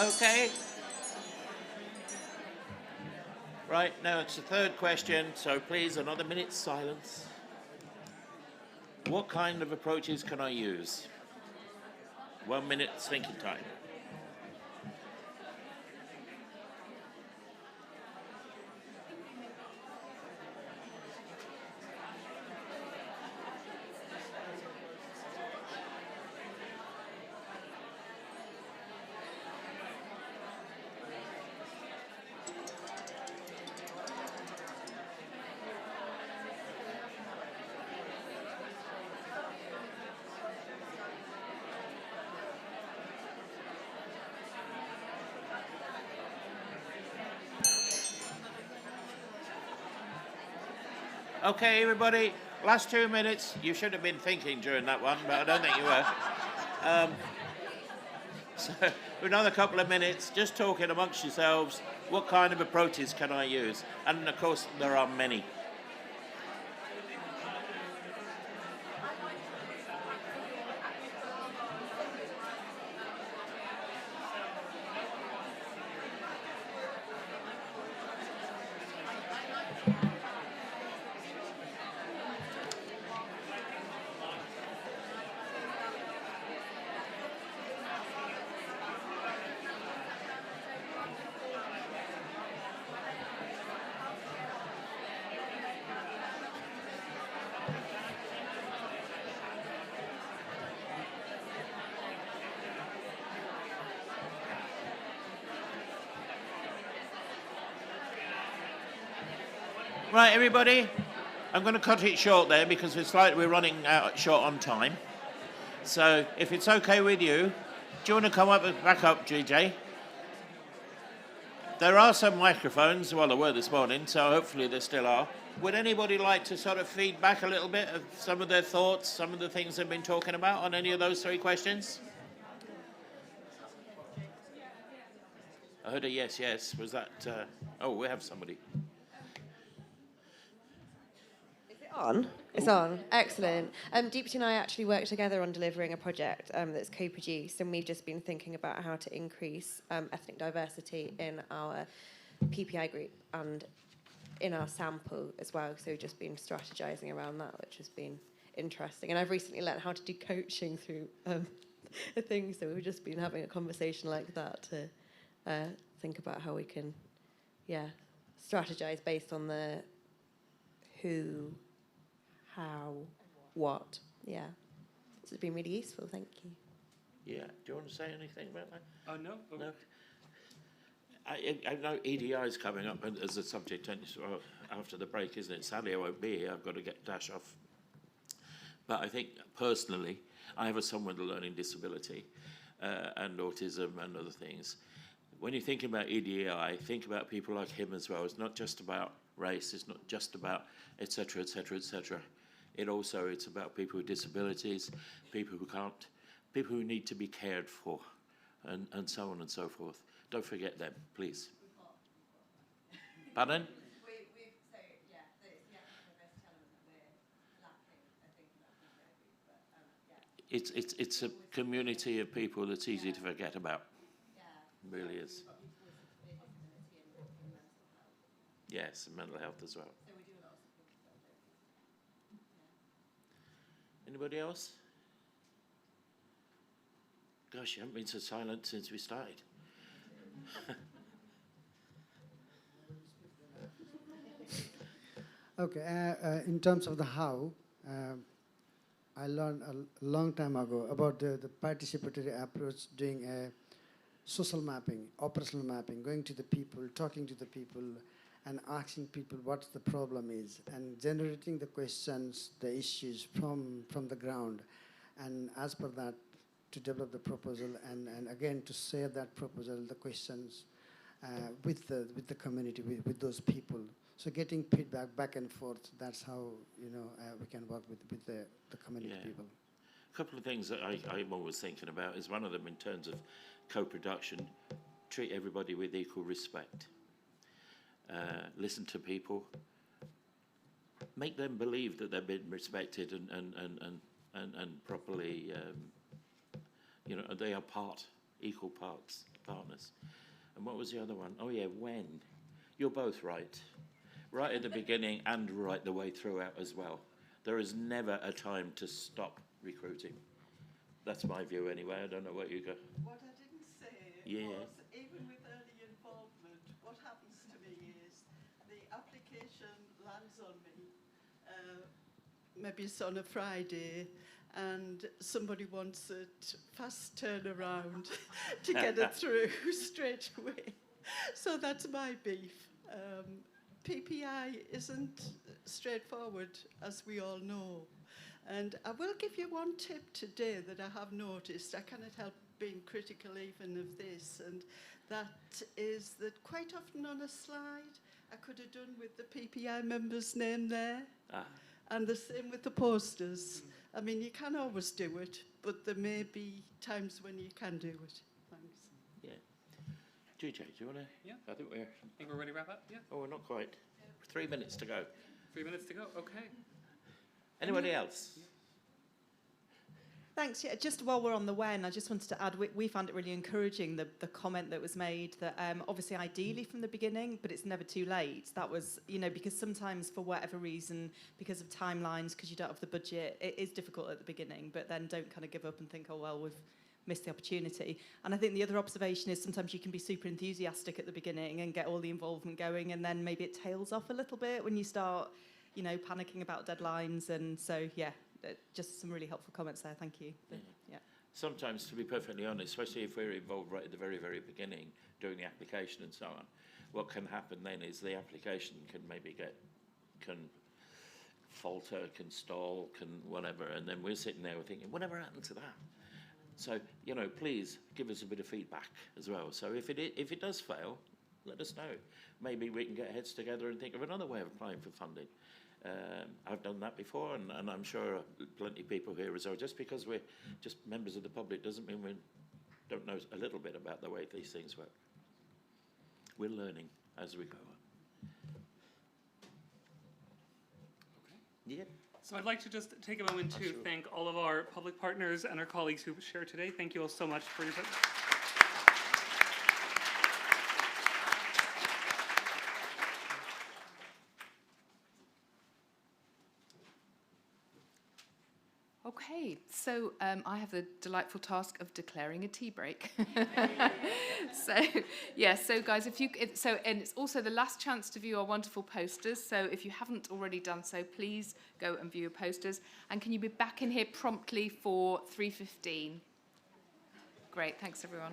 Okay. Right, now it's the third question, so please, another minute's silence. What kind of approaches can I use? 1 minute's thinking time. Okay, everybody, last 2 minutes. You should have been thinking during that one, but I don't think you were. So, another couple of minutes, just talking amongst yourselves. What kind of approaches can I use? And of course, there are many. Right, everybody, I'm going to cut it short there because we're running out short on time. So if it's okay with you, do you want to come back up, GJ? There are some microphones, well, there were this morning, so hopefully there still are. Would anybody like to sort of feed back a little bit of some of their thoughts, some of the things they've been talking about on any of those three questions? I heard a yes, yes. Was that... oh, we have somebody. On? It's on. Excellent. Deepti and I actually work together on delivering a project that's co-produced, and we've just been thinking about how to increase ethnic diversity in our PPI group and in our sample as well. So we've just been strategizing around that, which has been interesting. And I've recently learned how to do coaching through a thing, so we've just been having a conversation like that to think about how we can, strategize based on the who, how, what. Yeah. So it's been really useful, thank you. Yeah. Do you want to say anything about that? Oh, no. No? I know EDI is coming up as a subject after the break, isn't it? Sadly, I won't be here. I've got to dash off. But I think, personally, I have a son with a learning disability and autism and other things. When you think about EDI, think about people like him as well. It's not just about race. It's not just about et cetera, et cetera, et cetera. It's about people with disabilities, people who can't, people who need to be cared for, and so on and so forth. Don't forget them, please. Pardon? It's a community of people that's easy to forget about. It really is. Yes, and mental health as well. So we do a lot of support. Anybody else? Gosh, you haven't been so silent since we started. Okay, in terms of the how, I learned a long time ago about the participatory approach, doing a social mapping, operational mapping, going to the people, talking to the people, and asking people what the problem is, and generating the questions, the issues from the ground, and as per that, to develop the proposal, and again to share that proposal, the questions, with the community, with those people. So getting feedback back and forth, that's how we can work with the community people. A couple of things that I'm always thinking about is one of them in terms of co-production, treat everybody with equal respect. Listen to people, make them believe that they've been respected and properly, they are part equal parts partners. And what was the other one? Oh yeah, when. You're both right. Right at the beginning and right the way throughout as well. There is never a time to stop recruiting. That's my view anyway. I don't know what you go. What I didn't say was, even with early involvement, what happens to me is the application lands on me. Maybe it's on a Friday, and somebody wants it fast turnaround to get it through straight away. So that's my beef. PPI isn't straightforward, as we all know. And I will give you one tip today that I have noticed. I cannot help being critical even of this, and that is that quite often on a slide, I could have done with the PPI member's name there. And the same with the posters. I mean, you can't always do it, but there may be times when you can do it. Thanks. Yeah. GJ, do you want to? Yeah. I think we're ready to wrap up? Yeah. Oh, we're not quite. 3 minutes to go. 3 minutes to go, okay. Anybody else? Thanks. Yeah, just while we're on the when, I just wanted to add, we found it really encouraging, the comment that was made that obviously ideally from the beginning, but it's never too late. That was, because sometimes for whatever reason, because of timelines, because you don't have the budget, it is difficult at the beginning, but then don't kind of give up and think, oh, well, we've missed the opportunity. And I think the other observation is sometimes you can be super enthusiastic at the beginning and get all the involvement going, and then maybe it tails off a little bit when you start, panicking about deadlines. And so, yeah, just some really helpful comments there. Thank you. Yeah. Sometimes, to be perfectly honest, especially if we're involved right at the very, very beginning, doing the application and so on, what can happen then is the application can maybe can falter, can stall, can whatever, and then we're sitting there thinking, whatever happened to that? So, please give us a bit of feedback as well. So if it does fail, let us know. Maybe we can get heads together and think of another way of applying for funding. I've done that before, and I'm sure plenty of people here as well. Just because we're just members of the public doesn't mean we don't know a little bit about the way these things work. We're learning as we go on. Okay. Yeah. So I'd like to just take a moment to thank all of our public partners and our colleagues who shared today. Thank you all so much for your Okay, so I have the delightful task of declaring a tea break. So guys, and it's also the last chance to view our wonderful posters. So if you haven't already done so, please go and view your posters. And can you be back in here promptly for 3:15? Great, thanks everyone.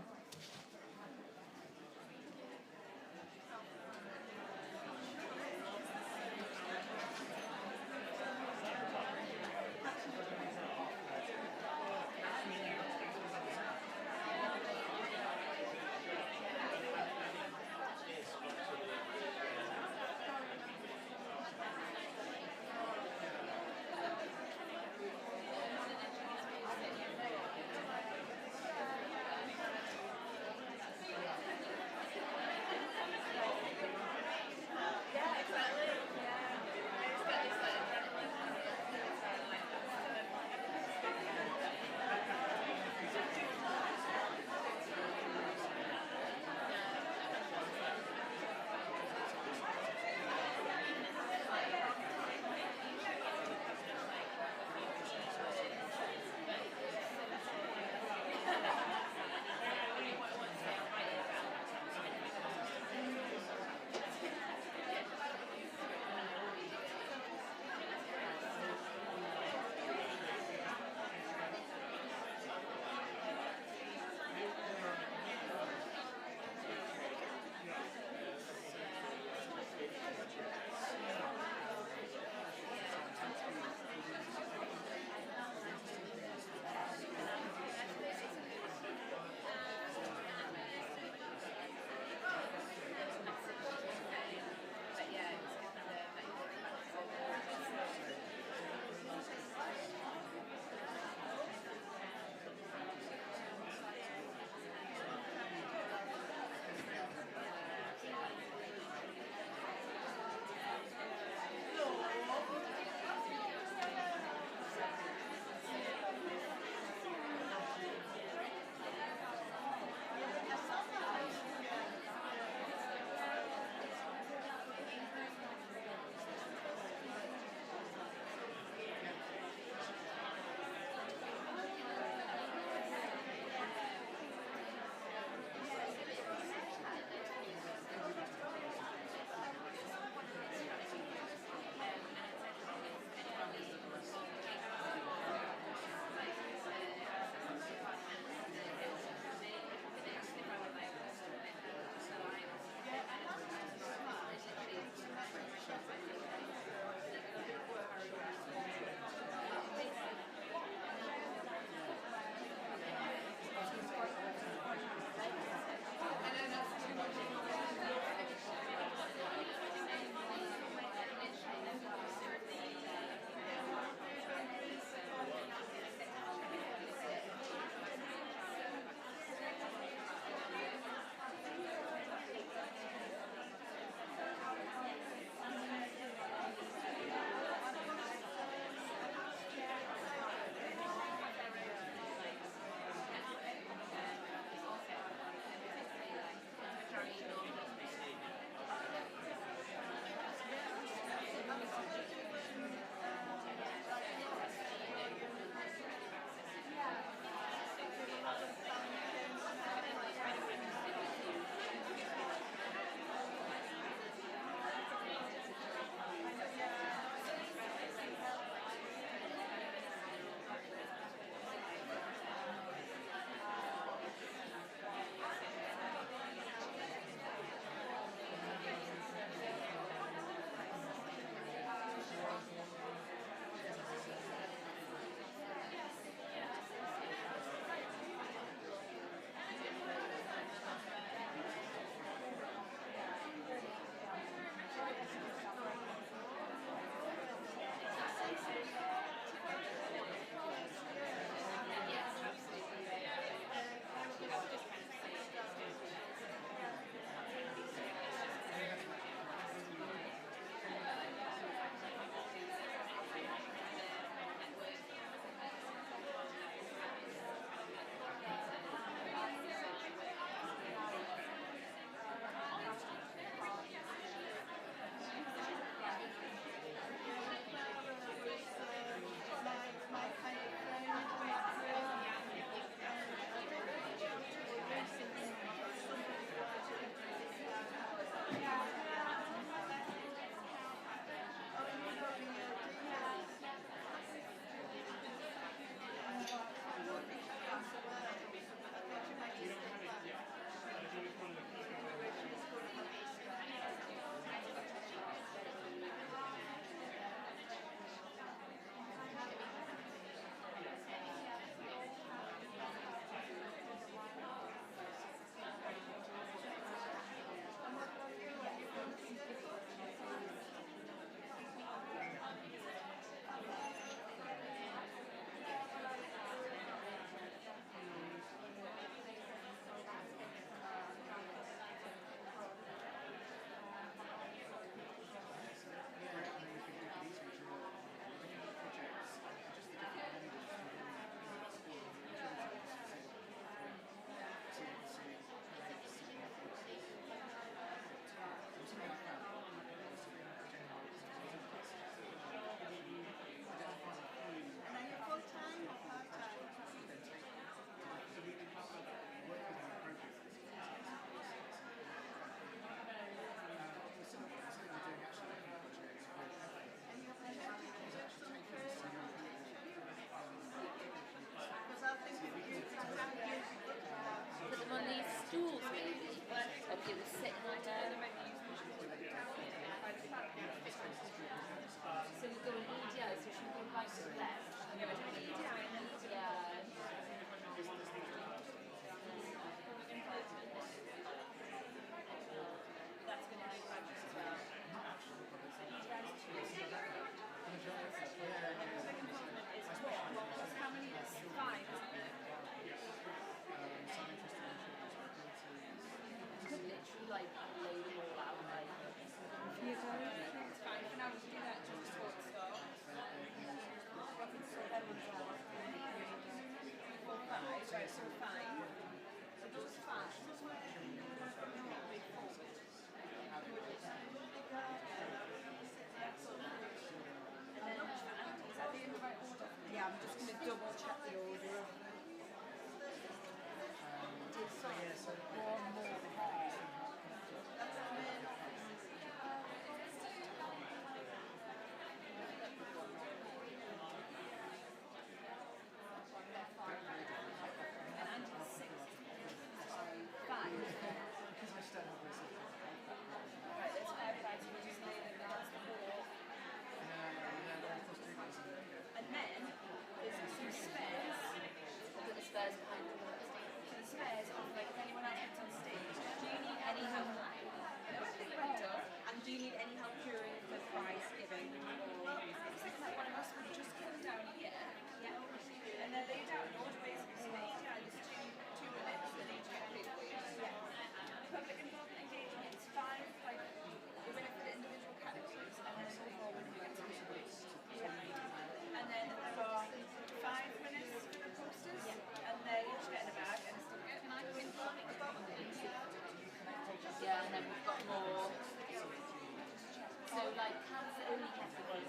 like cats only categories.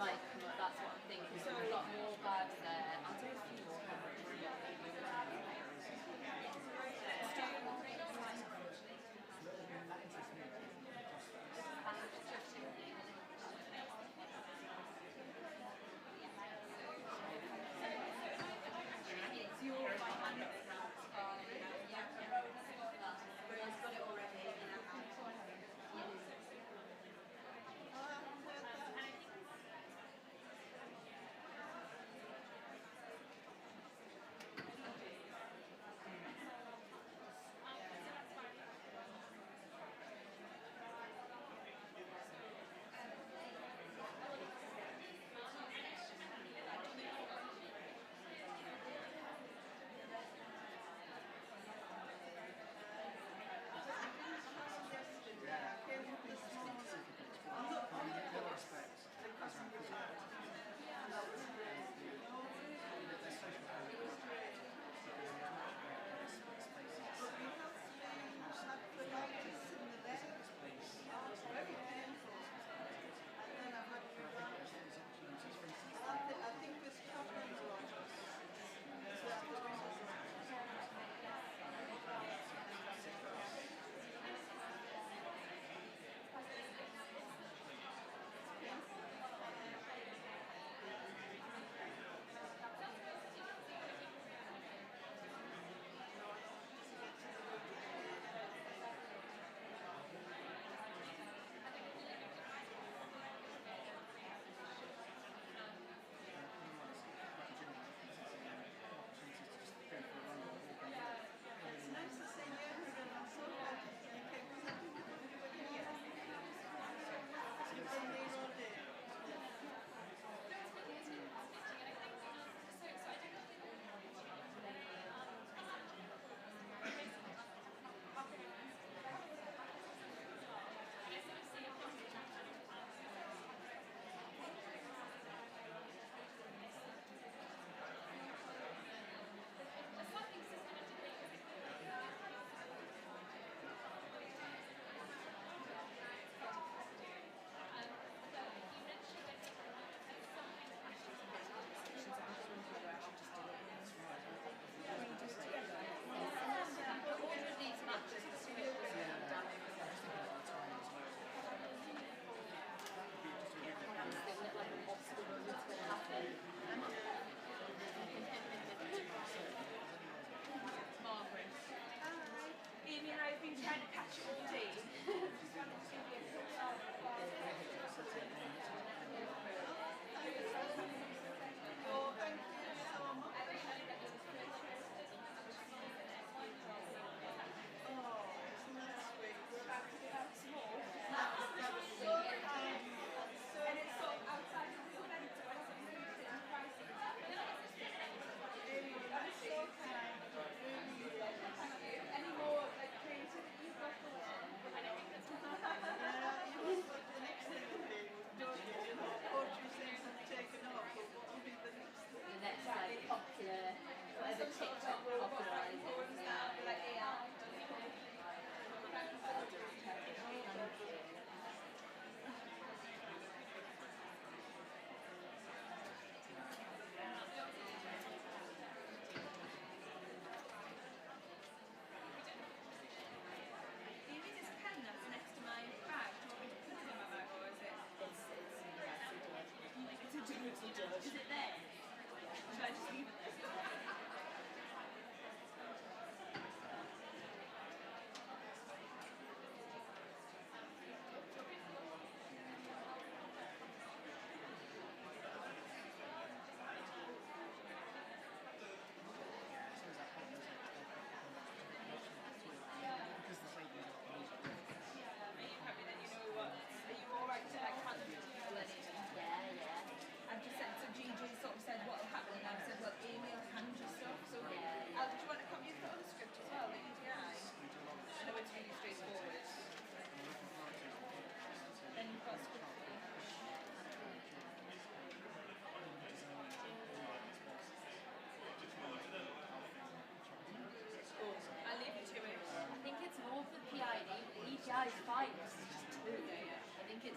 Like, that's what I'm thinking. So we've got more bags there. I'll do a few more. It's your right hand. Whereas got it already.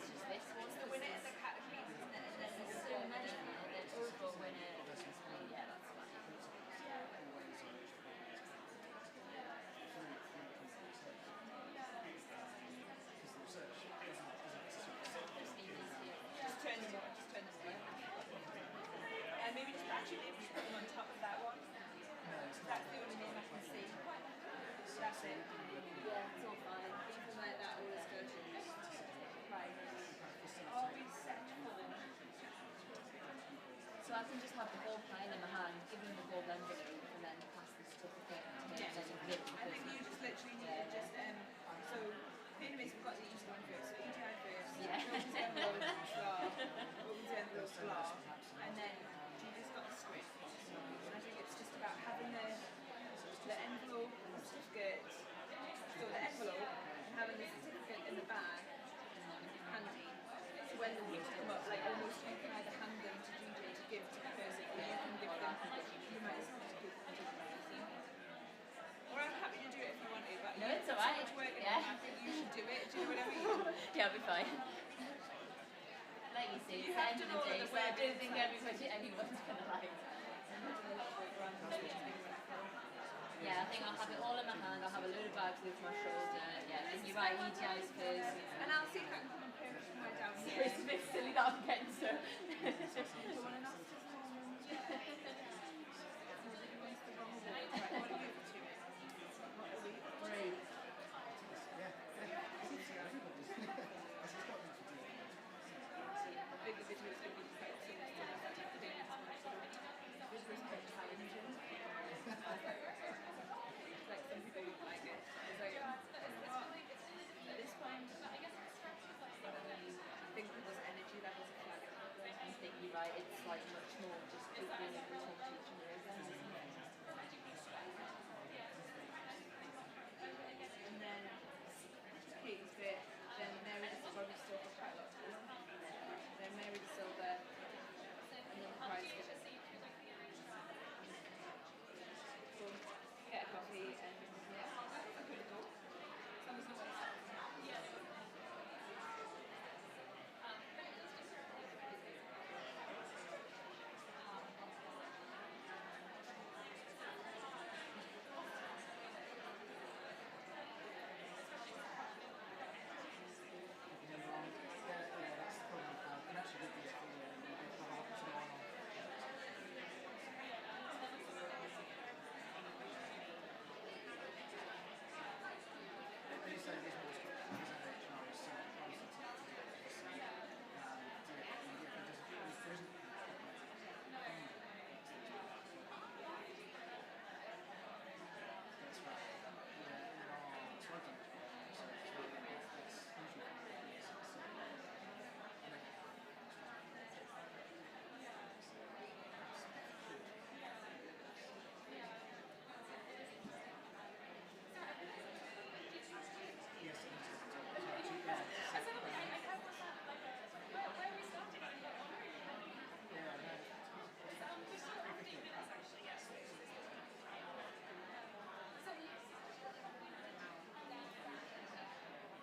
it's just this one. The winner in the categories, isn't it? And then there's so many. There's overall winner. Yeah, that's fine. Just turn them on, just turn them on. And maybe just actually maybe just put them on top of that one. That's the only name I can see. That's it. Yeah, it's all fine. Even like that, all is good. Right. Are we set for? So I can just have the whole plan in my hand, give them the whole envelope, and then pass the certificate to him. Yeah. And then give I think you just literally need to just so Vietnamese, we've got the easy one first. So EDI first. Yeah. Opens the envelope, blah. Opens the envelope, blah. And then Judy's got the script. And I think it's just about having the envelope, the certificate. So the envelope and having the certificate in the bag handy. So when the weeks come up, like almost you can either hand them to DJ to give to the person, or you can give them. You might as well just give them to the person. Or I'm happy to do it if you want to, but No, you it's put alright. so much work in Yeah. it, I think you should do it. Do you know what I mean? Yeah, I'll be fine. Like you say, You it's the have end to of know the day, the so I work don't think inside. anyone's going to like it. Yeah, I think I'll have it all in my hand, I'll have a load of bags over my shoulder, yeah, and you're right, EDI's first. And I'll see if I can come and perch somewhere down So here. it's a bit silly that I'm getting so. Do you want an officer's moment? Right, what are you up to? What are we? Great. I think the video is going to be quite similar to that type of thing. This was quite challenging. Like some people would like it. It's like, at this point, I think people's energy levels are flagging. I think you're right, it's like much more just opening and talking to each other